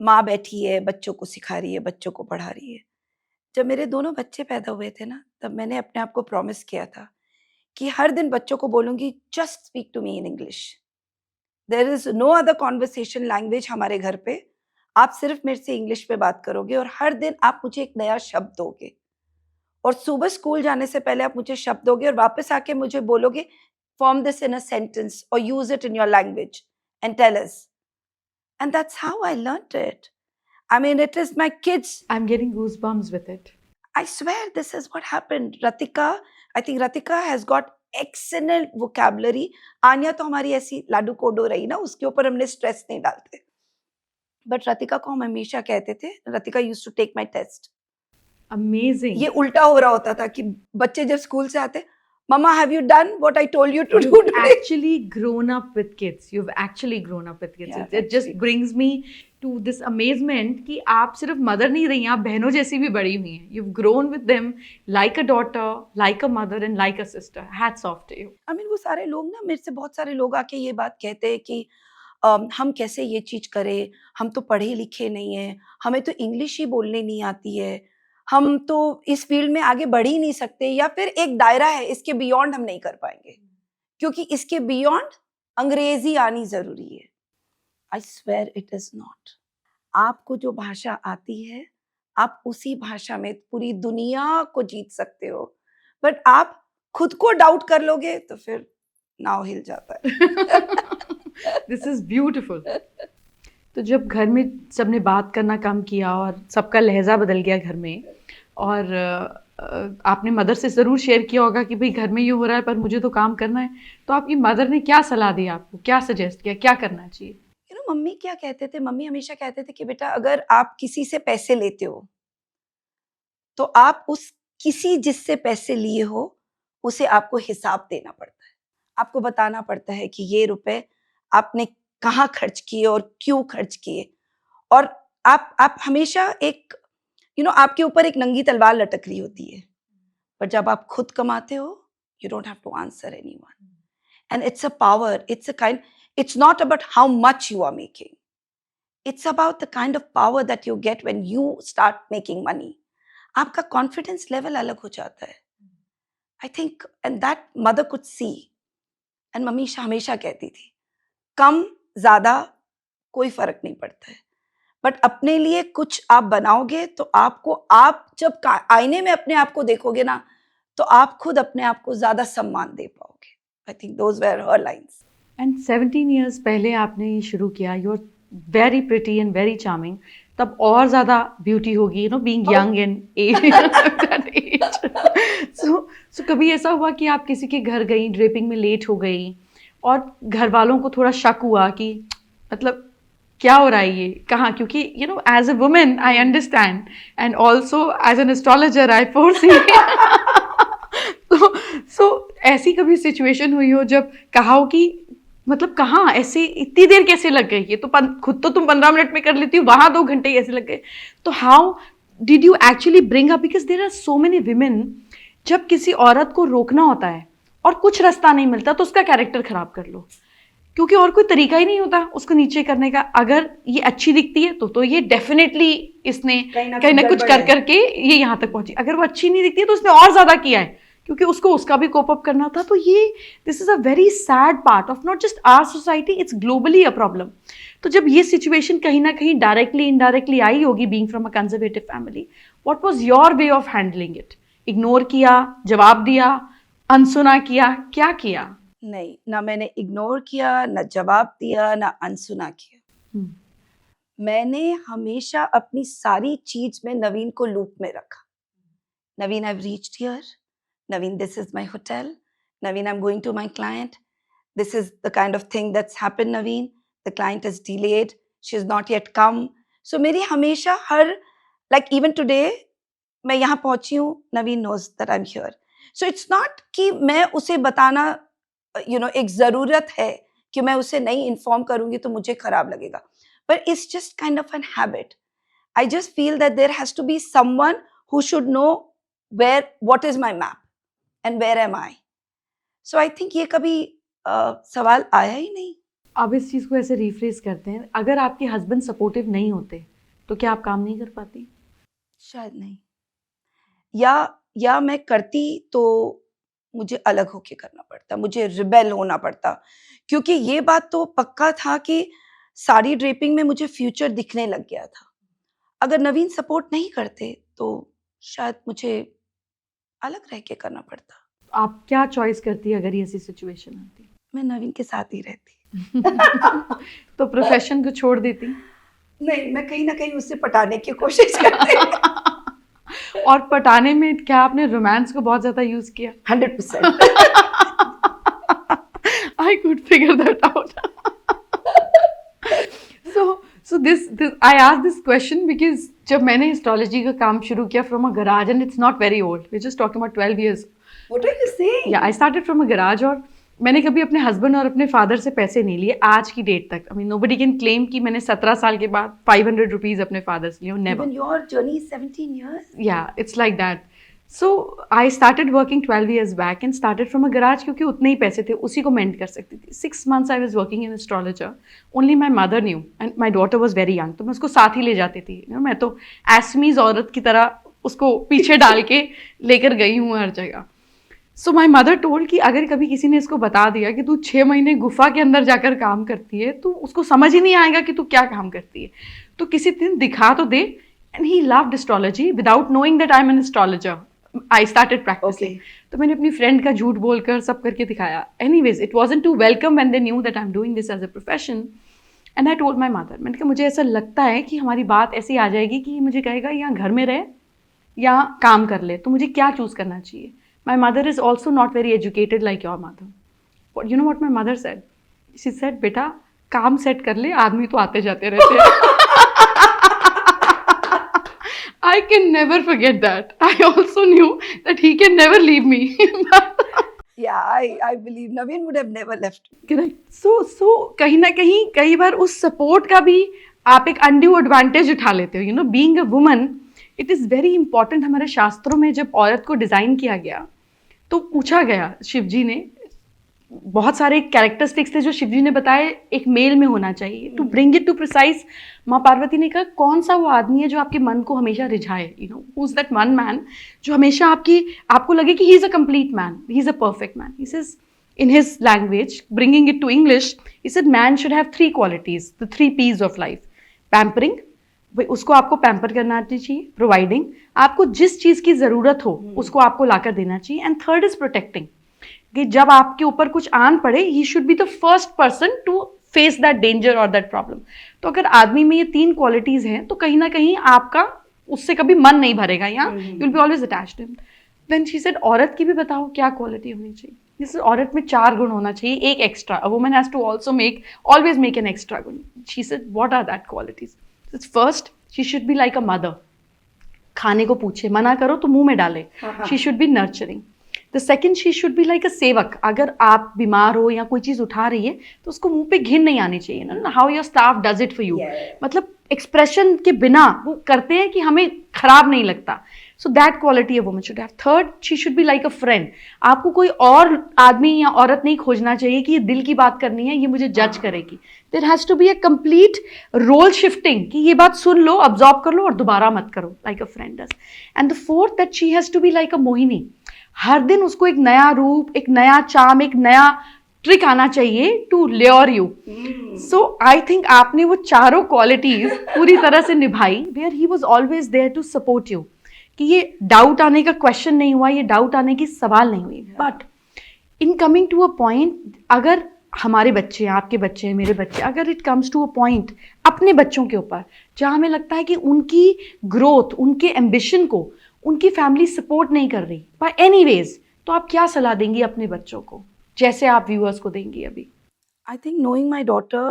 Speaker 1: माँ बैठी है बच्चों को सिखा रही है, बच्चों को पढ़ा रही है। जब मेरे दोनों बच्चे पैदा हुए थे ना, तब मैंने अपने आप को प्रॉमिस किया था कि हर दिन बच्चों को बोलूंगी just speak to me in English. There is no other conversation language हमारे घर पे। आप सिर्फ मेरे से इंग्लिश में बात करोगे और हर दिन आप मुझे एक नया शब्द दोगे और सुबह स्कूल जाने से पहले आप मुझे शब्द दोगे और वापस आके मुझे बोलोगे form this in a sentence और use it in your language and tell us. And that's how I learned it. I mean it is my kids.
Speaker 2: I am getting goosebumps with it.
Speaker 1: I swear this is what happened. Ratika, I think Ratika has got excellent vocabulary. Anya तो हमारी ऐसी लाडू कोडो रही ना, उसके ऊपर हमने स्ट्रेस नहीं डालते। बट रतिका को हम हमेशा कहते थे, Ratika used to take my test.
Speaker 2: Amazing.
Speaker 1: ये उल्टा हो रहा होता था कि बच्चे जब स्कूल से आते, mama have you done what I told you to do
Speaker 2: You've
Speaker 1: today?
Speaker 2: actually grown up with kids. You've actually grown up with kids.
Speaker 1: Yeah,
Speaker 2: It just
Speaker 1: actually.
Speaker 2: brings me to this amazement कि आप सिर्फ मदर नहीं रही हैं, आप बहनों जैसी भी बड़ी हुई हैं. You've grown with them like a daughter, like a mother, and like a sister. Hats off to you.
Speaker 1: I mean वो सारे लोग ना, मेरे से बहुत सारे लोग आके ये बात कहते हैं कि हम कैसे ये चीज करें, हम तो पढ़े लिखे नहीं हैं, हमें तो इंग्लिश ही बोलने नहीं आती है, हम तो इस फील्ड में आगे बढ़ ही नहीं सकते, या फिर एक दायरा है इसके बियॉन्ड हम नहीं कर पाएंगे क्योंकि इसके बियॉन्ड अंग्रेजी आनी जरूरी है। I swear it is not. आपको जो भाषा आती है आप उसी भाषा में पूरी दुनिया को जीत सकते हो, बट आप खुद को डाउट कर लोगे तो फिर नाव हिल जाता है।
Speaker 2: This is beautiful. तो जब घर में सबने बात करना कम किया और सबका लहजा बदल गया घर में, और आपने मदर से ज़रूर शेयर किया होगा कि भाई घर में ये हो रहा है पर मुझे तो काम करना है, तो आपकी मदर ने क्या सलाह दी आपको, क्या सजेस्ट किया, क्या करना चाहिए?
Speaker 1: यू नो मम्मी क्या कहते थे, मम्मी हमेशा कहते थे कि बेटा अगर आप किसी से पैसे लेते हो तो आप उस किसी जिससे पैसे लिए हो उसे आपको हिसाब देना पड़ता है। आपको बताना पड़ता है कि ये रुपए आपने कहाँ खर्च किए और क्यों खर्च किए। और आप हमेशा एक आपके ऊपर एक नंगी तलवार लटक रही होती है, पर जब आप खुद कमाते हो you don't have to answer anyone. And it's a power, it's not about how much you are making. It's about the kind of power that you get when you start making money. आपका कॉन्फिडेंस लेवल अलग हो जाता है। I think and that mother could see. And mummy हमेशा कहती थी कम ज्यादा कोई फर्क नहीं पड़ता है, बट अपने लिए कुछ आप बनाओगे तो आप जब आईने में अपने आप को देखोगे ना तो आप खुद अपने आप को ज्यादा सम्मान दे पाओगे। I think those were her lines.
Speaker 2: And 17 years पहले आपने ये शुरू किया, you are very pretty and very charming, तब और ज़्यादा ब्यूटी होगी, बीइंग यंग एंड एज। सो कभी ऐसा हुआ कि आप किसी के घर गई, ड्रेपिंग में लेट हो गई और घर वालों को थोड़ा शक हुआ कि मतलब क्या हो रहा है ये, कहाँ, क्योंकि as a women I understand and also as an astrologer I foresee. So ऐसी कभी सिचुएशन हुई हो जब कहा हो कि मतलब कहाँ ऐसे इतनी देर कैसे लग गई, ये तो खुद तो तुम 15 मिनट में कर लेती हो, वहां 2 घंटे कैसे लग गए? तो how did you actually bring up, because there are so many women, जब किसी औरत को रोकना होता है और कुछ रास्ता नहीं मिलता तो उसका कैरेक्टर खराब कर लो, क्योंकि और कोई तरीका ही नहीं होता उसको नीचे करने का। अगर ये अच्छी दिखती है तो ये डेफिनेटली इसने कहीं ना कुछ कर करके ये यहाँ तक पहुंची। अगर वो अच्छी नहीं दिखती है तो उसने और ज्यादा किया है, क्योंकि उसको उसका भी कोप अप करना था। तो ये this is a very sad part of not just our society, it's globally a problem. तो जब ये सिचुएशन कहीं ना कहीं डायरेक्टली इनडायरेक्टली आई होगी, being from a conservative family, what was your way of handling it? Ignore किया, जवाब दिया, अनसुना किया, क्या किया?
Speaker 1: नहीं, ना मैंने इग्नोर किया, ना जवाब दिया, ना अनसुना किया। मैंने हमेशा अपनी सारी चीज में नवीन को लूप में रखा। नवीन, I've reached here. Naveen, this is my hotel. Naveen, I'm going to my client. This is the kind of thing that's happened, Naveen. The client is delayed. She has not yet come. So मेरी हमेशा हर, like even today, मैं यहाँ पहुंची हूँ, Naveen knows that I'm here. So it's not कि मैं उसे बताना, एक ज़रूरत है कि मैं उसे नहीं इन्फॉर्म करूँगी तो मुझे खराब लगेगा. But it's just kind of an habit. I just feel that there has to be someone who should know what is my map and where am I. So I think ये कभी सवाल आया ही नहीं.
Speaker 2: अब इस चीज़ को ऐसे रिफ्रेज करते हैं, अगर आपके हस्बैंड सपोर्टिव नहीं होते तो क्या आप काम नहीं कर पाती?
Speaker 1: शायद नहीं, या मैं करती तो मुझे अलग होके करना पड़ता, मुझे रिबेल होना पड़ता, क्योंकि ये बात तो पक्का था कि साड़ी ड्रेपिंग में मुझे फ्यूचर दिखने लग गया था. अगर नवीन सपोर्ट नहीं करते तो शायद मुझे अलग रह के करना पड़ता.
Speaker 2: आप क्या चॉइस करती अगर ये ऐसी सिचुएशन आती?
Speaker 1: मैं नवीन के साथ ही रहती.
Speaker 2: तो प्रोफेशन को छोड़ देती?
Speaker 1: नहीं, मैं कहीं ना कहीं उससे पटाने की कोशिश करती.
Speaker 2: और पटाने में क्या आपने रोमांस को बहुत ज्यादा यूज किया?
Speaker 1: 100%.
Speaker 2: I could figure that out. So this I asked this question because जब मैंने एस्ट्रोलॉजी का काम शुरू किया from a garage, and it's not very old, we're just talking about 12 years.
Speaker 1: What are you saying?
Speaker 2: Yeah, I started from a garage, और मैंने कभी अपने हस्बैंड और अपने फादर से पैसे नहीं लिए आज की डेट तक. I mean, nobody can claim कि मैंने 17 साल के बाद 500 रुपीज अपने फादर से लिए. Never.
Speaker 1: Even your journey is 17 years.
Speaker 2: Yeah, it's like that. So I started working 12 years back and started from a garage, क्योंकि उतने ही पैसे थे, उसी को मेंट कर सकती थी. 6 months I was working in astrologer. Only my mother knew and my daughter was very young. तो मैं उसको साथ ही ले जाती थी. मैं तो एस्मीज औरत की तरह उसको पीछे डाल के लेकर गई हूँ हर जगह. सो माई मदर टोल्ड कि अगर कभी किसी ने इसको बता दिया कि तू 6 महीने गुफा के अंदर जाकर काम करती है, तो उसको समझ ही नहीं आएगा कि तू क्या काम करती है, तो किसी दिन दिखा तो दे. And he loved astrology without knowing that I am an astrologer. I started practicing. तो मैंने अपनी फ्रेंड का झूठ बोलकर सब करके दिखाया. Anyways, it wasn't too welcome when they knew that I am doing this as a profession. And I told my mother, मैंने कहा मुझे ऐसा लगता है कि हमारी बात ऐसी आ जाएगी कि मुझे कहेगा यहाँ घर में रहे या काम कर ले, तो मुझे क्या चूज़ करना चाहिए. My mother is also not very educated like your mother. But you know what my mother said? She said, बेटा काम सेट कर ले, आदमी तो आते जाते रहते हैं. I can never forget that. I also knew that he can never leave me.
Speaker 1: Yeah, I believe Naveen would have never left me.
Speaker 2: Correct. So कहीं ना कहीं कई बार उस सपोर्ट का भी आप एक अनड्यू एडवांटेज उठा लेते हो. Being a woman, it is very important. हमारे शास्त्रों में जब औरत को डिज़ाइन किया गया तो पूछा गया, शिव जी ने बहुत सारे कैरेक्टरिस्टिक्स थे जो शिव जी ने बताए एक मेल में होना चाहिए. To bring it to precise, माँ पार्वती ने कहा कौन सा वो आदमी है जो आपके मन को हमेशा रिझाए. Who is that one man जो हमेशा आपको लगे कि he is a complete man, he is a perfect man. He says in his language, bringing it to English, he said man should have 3 qualities, the 3 P's of life. Pampering, उसको आपको पैम्पर करना चाहिए. प्रोवाइडिंग, आपको जिस चीज़ की ज़रूरत हो उसको आपको लाकर देना चाहिए. एंड थर्ड इज प्रोटेक्टिंग, कि जब आपके ऊपर कुछ आन पड़े, he should be the first person to face that danger और दैट प्रॉब्लम। तो अगर आदमी में ये 3 क्वालिटीज हैं तो कहीं ना कहीं आपका उससे कभी मन नहीं भरेगा, या you will be always attached to him. Then she said औरत की भी बताओ क्या क्वालिटी होनी चाहिए। जैसे औरत में 4 गुण होना चाहिए, एक extra, a woman has to also make always make an extra गुण। She said what are that qualities. First, she should be like a mother, खाने को पूछे, मना करो तो मुंह में डाले। She should be nurturing. The second, she should be like a सेवक, अगर आप बीमार हो या कोई चीज उठा रही है तो उसको मुंह पे घिन नहीं आनी चाहिए ना, how your staff does it for you, मतलब एक्सप्रेशन के बिना वो करते हैं कि हमें खराब नहीं लगता। So that quality a woman should have. Third, she should be like a friend, आपको कोई और आदमी या औरत नहीं खोजना चाहिए कि ये दिल की बात करनी है, ये मुझे जज करेगी। There has to be a complete role shifting कि ये बात सुन लो, ऑब्जॉर्व कर लो और दोबारा मत करो, like a friend does. And the fourth, that she has to be like a Mohini, हर दिन उसको एक नया रूप, एक नया चार्म, एक नया ट्रिक आना चाहिए to lure you. So I think आपने वो चारों क्वालिटीज पूरी तरह से निभाई, where he was always there to support you, कि ये डाउट आने का क्वेश्चन नहीं हुआ, ये डाउट आने की सवाल नहीं हुई। But in coming to a point, अगर हमारे बच्चे, आपके बच्चे, मेरे बच्चे, अगर it comes to a point अपने बच्चों के ऊपर जहाँ हमें लगता है कि उनकी ग्रोथ, उनके एम्बिशन को उनकी फैमिली सपोर्ट नहीं कर रही बाय एनी वेज, तो आप क्या सलाह देंगी अपने बच्चों को, जैसे आप व्यूअर्स को देंगी अभी?
Speaker 1: I think knowing my daughter,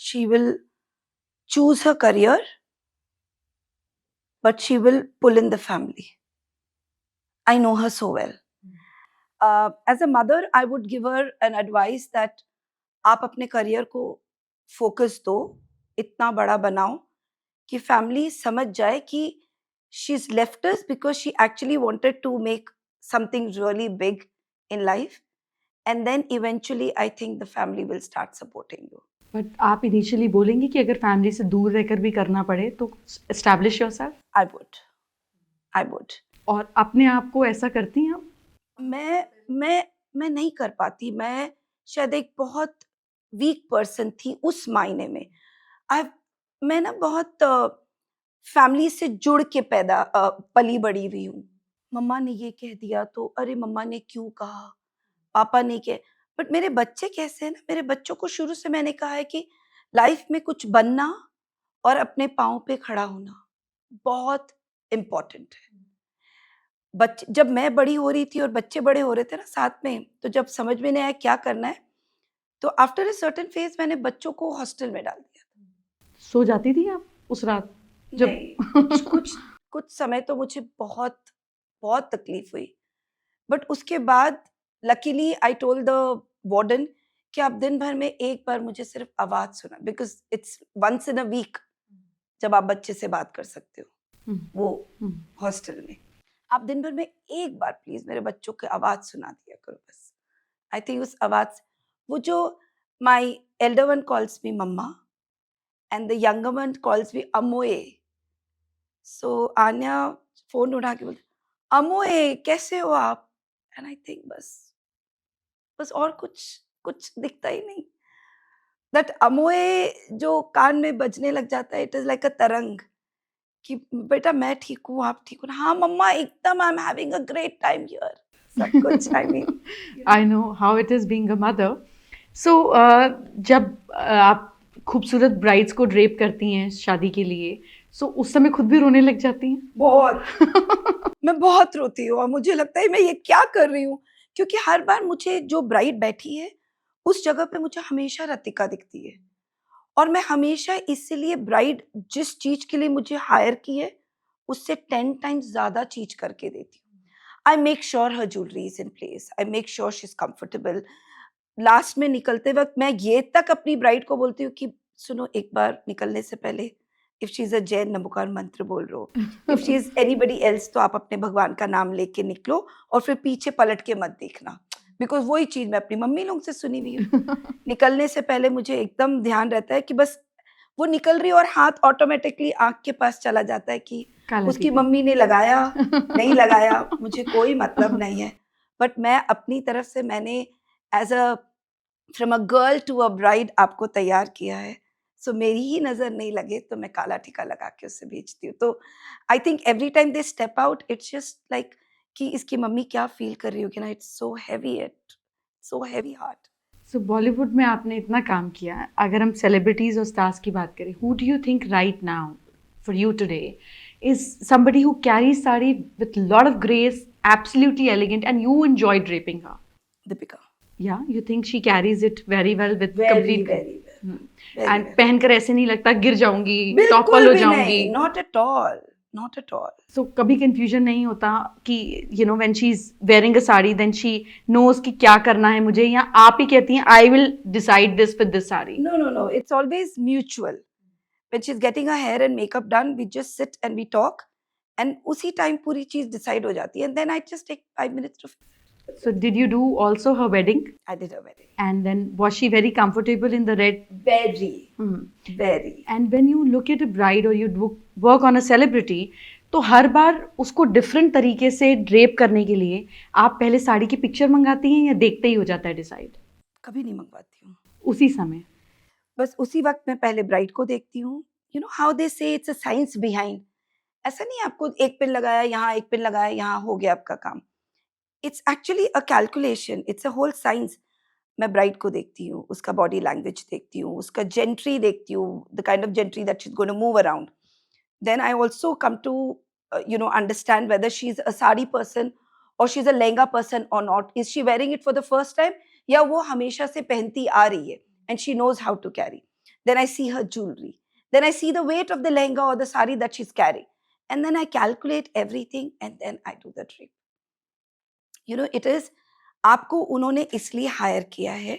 Speaker 1: she will choose her career, but she will pull in the family. I know her so well. As a mother, I would give her an advice that आप अपने करियर को फोकस दो, इतना बड़ा बनाओ कि फैमिली समझ जाए कि she is left us because she actually wanted to make something really big in life, and then eventually I think the family will start supporting you.
Speaker 2: But आप इनिशियली बोलेंगी कि अगर फैमिली से दूर रहकर भी करना पड़े तो एस्टैब्लिश योरसेल्फ?
Speaker 1: I would.
Speaker 2: और अपने आप को ऐसा करती हैं आप?
Speaker 1: मैं नहीं कर पाती. मैं शायद एक बहुत वीक पर्सन थी उस मायने में. आई मैं ना बहुत फैमिली से जुड़ के पली बड़ी हुई हूँ. मम्मा ने ये कह दिया तो अरे मम्मा ने क्यों कहा, पापा ने कह. बट मेरे बच्चे कैसे हैं ना, मेरे बच्चों को शुरू से मैंने कहा है कि लाइफ में कुछ बनना और अपने पाँव पे खड़ा होना बहुत इम्पोर्टेंट है. बच्चे, जब मैं बड़ी हो रही थी और बच्चे बड़े हो रहे थे ना साथ में, तो जब समझ में नहीं आया क्या करना है, तो आफ्टर अ सर्टेन फेज मैंने बच्चों को हॉस्टल में डाल दिया.
Speaker 2: सो जाती थी आप उस रात जब?
Speaker 1: नहीं, कुछ समय तो मुझे बहुत बहुत तकलीफ हुई. बट उसके बाद luckily I told the warden कि आप दिन भर में एक बार मुझे सिर्फ आवाज सुना, because it's once in a week जब आप बच्चे से बात कर सकते हो वो हॉस्टल में. आप दिन भर में एक बार प्लीज मेरे बच्चों की आवाज सुना दिया करो बस. आई थिंक उस आवाज, वो जो my elder one calls me mama and the younger one calls me अमोए. सो आन्या फोन उठा के बोलती अमोए कैसे हो आप. एंड आई थिंक बस बस और कुछ कुछ दिखता ही नहीं. दैट अमोए जो कान में बजने लग जाता है, इट इज लाइक अ तरंग कि बेटा मैं ठीक हूँ, आप ठीक हो ना. हाँ मम्मा एकदम, I am having a great time here. सब कुछ I mean.
Speaker 2: I know how it is being a mother. So जब आप खूबसूरत ब्राइड्स को ड्रेप करती हैं शादी के लिए, सो उस समय खुद भी रोने लग जाती हैं?
Speaker 1: बहुत. मैं बहुत रोती हूँ और मुझे लगता है मैं ये क्या कर रही हूँ, क्योंकि हर बार मुझे जो ब्राइड बैठी है उस जगह पे मुझे हमेशा रतिका दिखती है. और मैं हमेशा इसीलिए ब्राइड जिस चीज के लिए मुझे हायर की है उससे 10 टाइम्स ज्यादा चीज करके देती हूँ. I make sure her jewellery is in place, I make sure she is comfortable. Last में निकलते वक्त मैं ये तक अपनी ब्राइड को बोलती हूँ कि सुनो, एक बार निकलने से पहले if she is a Jain Namokar मंत्र बोल रहे हो, if she is anybody else तो आप अपने भगवान का नाम लेके निकलो और फिर पीछे पलट के मत देखना, बिकॉज वही चीज मैं अपनी मम्मी लोगों से सुनी हुई हूँ. निकलने से पहले मुझे एकदम ध्यान रहता है कि बस वो निकल रही है और हाथ ऑटोमेटिकली आँख के पास चला जाता है कि
Speaker 2: काला
Speaker 1: उसकी
Speaker 2: टीका।
Speaker 1: मम्मी ने लगाया, नहीं लगाया, मुझे कोई मतलब नहीं है. बट मैं अपनी तरफ से मैंने as a from a girl to a bride आपको तैयार किया है. सो मेरी ही नज़र नहीं लगे तो मैं काला टीका लगा के उसे भेजती हूँ. तो I think every time they step out it's just like कि इसकी मम्मी क्या फ़ील कर रही होगी ना, इट्स सो हेवी हार्ट.
Speaker 2: सो बॉलीवुड में आपने इतना काम किया, अगर हम सेलिब्रिटीज और स्टार्स की बात करें, who do you think right now for you today is somebody who carries sari with lot of grace, absolutely elegant, and you enjoy draping her?
Speaker 1: Deepika.
Speaker 2: Yeah, you think she carries it very well with
Speaker 1: Very,
Speaker 2: complete
Speaker 1: very well. Very
Speaker 2: and
Speaker 1: well.
Speaker 2: पहनकर ऐसे नहीं लगता गिर जाऊंगी,
Speaker 1: बिल्कुल
Speaker 2: टॉपल हो
Speaker 1: भी
Speaker 2: जाऊंगी?
Speaker 1: नहीं, not at all, not at all.
Speaker 2: सो कभी कंफ्यूजन नहीं होता कि you know when she is wearing a sari then she knows कि क्या करना है मुझे, या आप ही कहती हैं I will decide this with this sari?
Speaker 1: No, no, no. It's always mutual. When she's getting her hair and makeup done, we just sit and we talk, and उसी time पूरी चीज decide हो जाती है, and then I just take 5 minutes to.
Speaker 2: So did you do also her wedding?
Speaker 1: I did her wedding.
Speaker 2: And then was she very comfortable in the red?
Speaker 1: Very,
Speaker 2: Hmm.
Speaker 1: very.
Speaker 2: And when you look at a bride or you work on a celebrity, तो हर बार उसको डिफरेंट तरीके से ड्रेप करने के लिए आप पहले साड़ी की पिक्चर मंगाती हैं या देखते ही हो जाता है डिसाइड
Speaker 1: कभी नहीं मंगवाती हूँ,
Speaker 2: उसी समय?
Speaker 1: बस उसी वक्त मैं पहले ब्राइड को देखती हूँ. यू नो हाउ दे से इट्स अ साइंस बिहाइंड. ऐसा नहीं है आपको एक पिन लगाया यहाँ, एक पिन लगाया यहाँ, हो गया आपका काम. It's actually a calculation, it's a whole science. मैं ब्राइड को देखती हूँ, उसका बॉडी लैंग्वेज देखती हूँ, उसका जेंट्री देखती हूँ, the kind of gentry that she is going to move around. Then I also come to understand whether she's a sari person or she's a lehenga person or not. Is she wearing it for the first time, या वो हमेशा से पहनती आ रही है and she knows how to carry. Then I see her jewelry, then I see the weight of the lehenga or the sari that she's carrying, and then I calculate everything and then I do the drape. It is, आपको उन्होंने इसलिए हायर किया है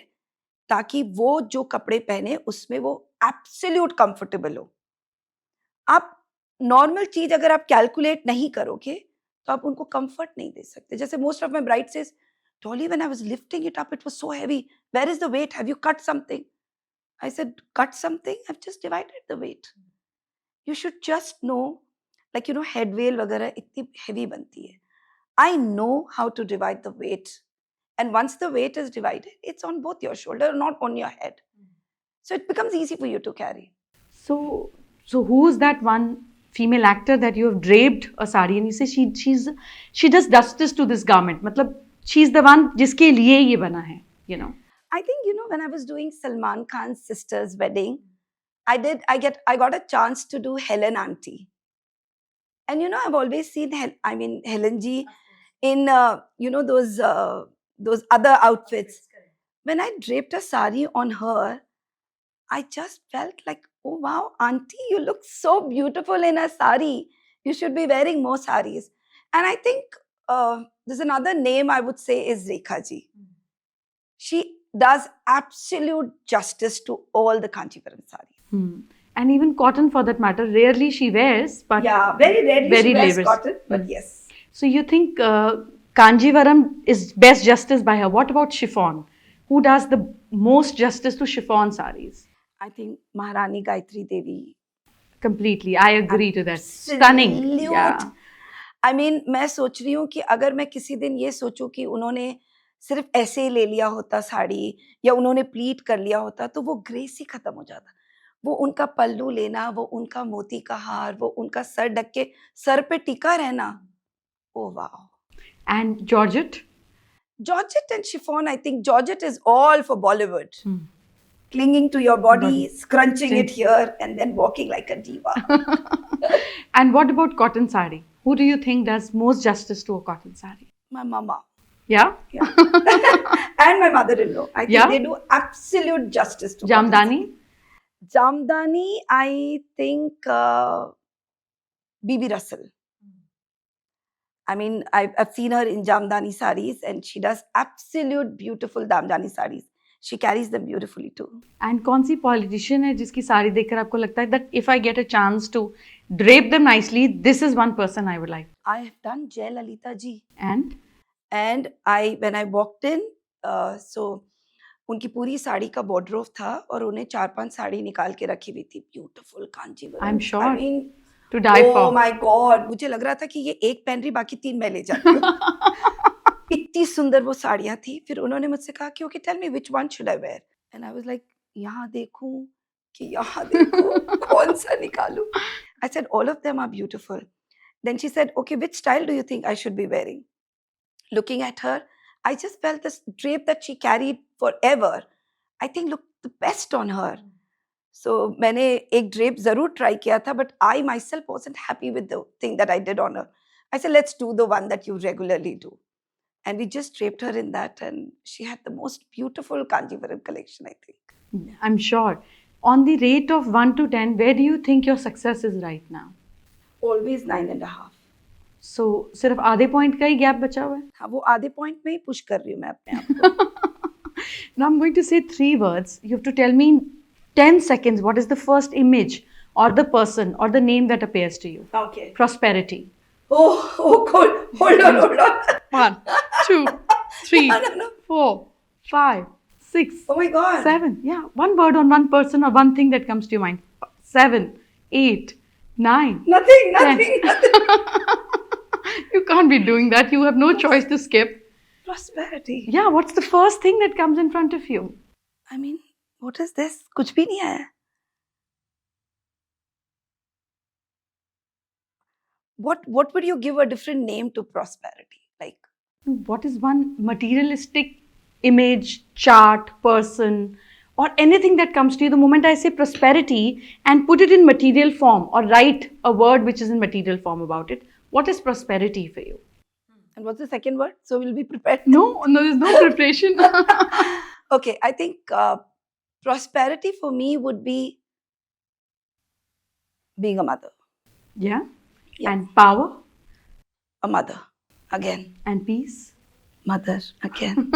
Speaker 1: ताकि वो जो कपड़े पहने उसमें वो एब्सोल्यूट कंफर्टेबल हो. आप नॉर्मल चीज अगर आप कैलकुलेट नहीं करोगे तो आप उनको कंफर्ट नहीं दे सकते. जैसे most of my bride says, "Dolly, when I was lifting it up it was so heavy. Where is the weight? Have you cut something?" I said, "cut something? I have just divided the weight. You should just know, like head veil वगैरह इतनी हेवी बनती है. I know how to divide the weight, and once the weight is divided, it's on both your shoulder, not on your head. So it becomes easy for you to carry."
Speaker 2: So who's that one female actor that you have draped a sari and you say she does justice to this garment, मतलब she's the one जिसके लिए ये बना है, you know?
Speaker 1: I think, when I was doing Salman Khan's sister's wedding, I got a chance to do Helen Auntie. And, I've always seen, Helen ji in, those other outfits. When I draped a sari on her, I just felt like, oh wow, auntie, you look so beautiful in a sari. You should be wearing more saris. And I think there's another name I would say is Rekha ji. She does absolute justice to all the Kanchipuram saris.
Speaker 2: And even cotton for that matter, rarely she wears, but
Speaker 1: Yeah, very rarely
Speaker 2: very
Speaker 1: she wears
Speaker 2: layers.
Speaker 1: cotton, but yes.
Speaker 2: So you think Kanjivaram is best justice by her? What about chiffon? Who does the most justice to chiffon saris?
Speaker 1: I think Maharani Gayatri Devi.
Speaker 2: Completely, I agree to that. Stunning.
Speaker 1: Absolute.
Speaker 2: Yeah.
Speaker 1: I mean, मैं सोच रही हूँ कि अगर मैं किसी दिन ये सोचूं कि उन्होंने सिर्फ ऐसे ही ले लिया होता साड़ी या उन्होंने प्लीट कर लिया होता तो वो ग्रेस ही खत्म हो जाता. वो उनका पल्लू लेना, वो उनका मोती का हार, वो उनका सर ढक के सर पे टिका रहना. Oh wow.
Speaker 2: And Georgette?
Speaker 1: Georgette and chiffon, I think Georgette is all for Bollywood. Clinging to your body, scrunching it here, and then walking like a diva.
Speaker 2: And what about cotton sari? Who do you think does most justice to a cotton sari?
Speaker 1: My mama.
Speaker 2: Yeah?
Speaker 1: Yeah. And my mother-in-law. I think
Speaker 2: Yeah?
Speaker 1: they do absolute justice to
Speaker 2: Jamdani?
Speaker 1: cotton. Jamdani, I think Bibi Russell. I mean, I've seen her in Jamdani saris and she does absolute beautiful Jamdani saris. She carries them beautifully too.
Speaker 2: And कौन सी politician है जिसकी साड़ी देखकर आपको लगता है that if I get a chance to drape them nicely, this is one person I would like?
Speaker 1: I have done Jay Lalita ji.
Speaker 2: And
Speaker 1: when I walked in, so उनकी पूरी साड़ी का वॉर्डरोब था और उन्हें 4-5 साड़ी निकाल के रखी हुई थी. Beautiful Kanjeevaram.
Speaker 2: I'm sure.
Speaker 1: I mean,
Speaker 2: to die for.
Speaker 1: Oh my God, मुझे लग रहा था कि ये एक पहन रही बाकी 3 मैं ले जाती हूँ. इतनी सुंदर वो साड़ियाँ थी. फिर उन्होंने मुझसे कहा कि okay, tell me which one should I wear? And I was like, यहाँ देखूं कि यहाँ देखूं, कौन सा निकालूं? I said all of them are beautiful. Then she said, okay, which style do you think I should be wearing? Looking at her, I just felt this drape that she carried forever I think looked the best on her. So मैंने एक drape ज़रूर try किया था, but I myself wasn't happy with the thing that I did on her. I said, let's do the one that you regularly do. And we just draped her in that, and she had the most beautiful Kanjivaram collection, I think.
Speaker 2: I'm sure. On the rate of 1 to 10, where do you think your success is right now?
Speaker 1: Always 9.5.
Speaker 2: So, सिर्फ आधे पॉइंट का ही गैप बचा हुआ है?
Speaker 1: हाँ, वो आधे पॉइंट में ही पुश कर रही हूँ मैं अपने आप को.
Speaker 2: Now I'm going to say 3 words. You have to tell me in 10 seconds what is the first image or the person or the name that appears to you.
Speaker 1: Okay.
Speaker 2: Prosperity.
Speaker 1: Oh, cool. Hold on.
Speaker 2: 1, 2, 3,
Speaker 1: No.
Speaker 2: 4, 5, 6,
Speaker 1: Oh my God.
Speaker 2: 7. Yeah, one word on one person or one thing that comes to your mind. 7, 8, 9.
Speaker 1: Nothing.
Speaker 2: You can't be doing that. You have no choice to skip.
Speaker 1: Prosperity.
Speaker 2: Yeah, what's the first thing that comes in front of you?
Speaker 1: I mean, what is this? कुछ भी नहीं आया. What would you give a different name to prosperity? Like,
Speaker 2: What is one materialistic image, chart, person, or anything that comes to you the moment I say prosperity and put it in material form or write a word which is in material form about it? What is prosperity for you?
Speaker 1: and what's the second word? So we'll be prepared.
Speaker 2: No, there's no preparation.
Speaker 1: Okay, I think prosperity for me would be being a mother.
Speaker 2: Yeah.
Speaker 1: Yeah.
Speaker 2: And power
Speaker 1: A mother. Again.
Speaker 2: and peace.
Speaker 1: Mother. Again.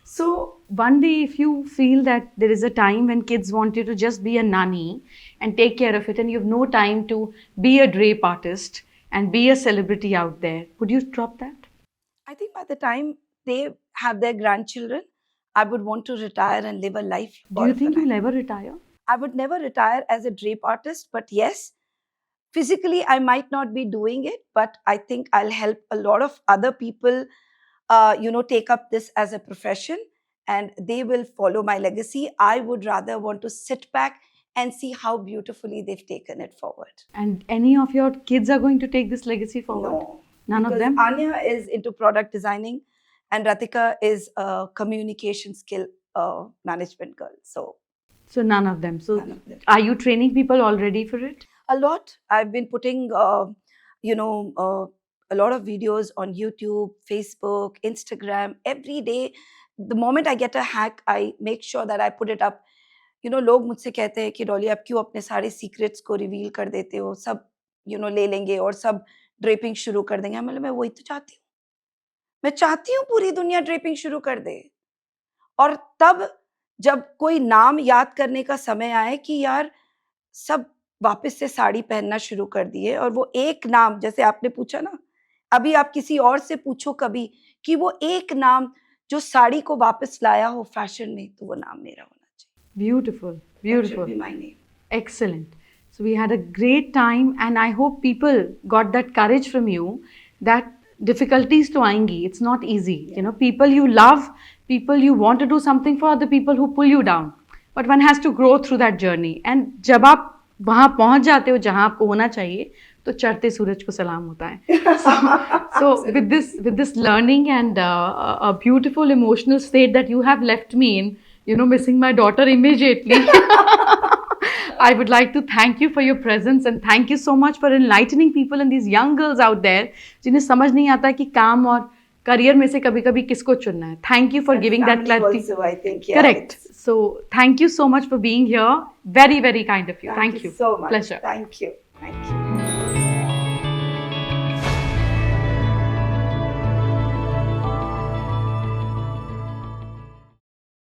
Speaker 2: So one day if you feel that there is a time when kids want you to just be a nanny and take care of it and you have no time to be a drape artist and be a celebrity out there, would you drop that?
Speaker 1: I think by the time they have their grandchildren, I would want to retire and live a life.
Speaker 2: Do you think you'll ever retire?
Speaker 1: I would never retire as a drape artist, but yes, physically I might not be doing it, but I think I'll help a lot of other people, take up this as a profession, and they will follow my legacy. I would rather want to sit back and see how beautifully they've taken it forward.
Speaker 2: And any of your kids are going to take this legacy forward?
Speaker 1: No.
Speaker 2: None of
Speaker 1: Because
Speaker 2: them?
Speaker 1: Anya is into product designing, and Ratika is a communication skill management girl.
Speaker 2: So none of them. So
Speaker 1: None of them.
Speaker 2: are you training people already for it?
Speaker 1: A lot. I've been putting, a lot of videos on YouTube, Facebook, Instagram every day. The moment I get a hack, I make sure that I put it up. लोग मुझसे कहते हैं कि डॉली आप क्यों अपने सारे सीक्रेट्स को रिवील कर देते हो, सब ले लेंगे और सब ड्रेपिंग शुरू कर देंगे. मतलब मैं वही तो चाहती हूँ. मैं चाहती हूँ पूरी दुनिया ड्रेपिंग शुरू कर दे, और तब जब कोई नाम याद करने का समय आए कि यार सब वापस से साड़ी पहनना शुरू कर दिए, और वो एक नाम, जैसे आपने पूछा ना, अभी आप किसी और से पूछो कभी कि वो एक नाम जो साड़ी को वापस लाया हो फैशन में, तो वो नाम मेरा होना चाहिए.
Speaker 2: Beautiful.
Speaker 1: That
Speaker 2: Beautiful.
Speaker 1: should be my name.
Speaker 2: Excellent. So we had a great time and I hope people got that courage from you that difficulties to आएंगी. It's not easy. You know, people you love, people you want to do something for, are the people who pull you down. But one has to grow through that journey. And जब आप वहाँ पहुँच जाते हो जहाँ आपको होना चाहिए, तो चढ़ते सूरज को सलाम होता है. So with this learning and a beautiful emotional state that you have left me in, missing my daughter immediately. I would like to thank you for your presence and thank you so much for enlightening people and these young girls out there जिन्हें समझ नहीं आता कि काम और करियर में से कभी-कभी किसको चुनना है. Thank you for giving that clarity.
Speaker 1: Also, I think, yeah,
Speaker 2: Correct. So thank you so much for being here. Very, very kind of you. Thank you.
Speaker 1: so much.
Speaker 2: Pleasure.
Speaker 1: Thank you.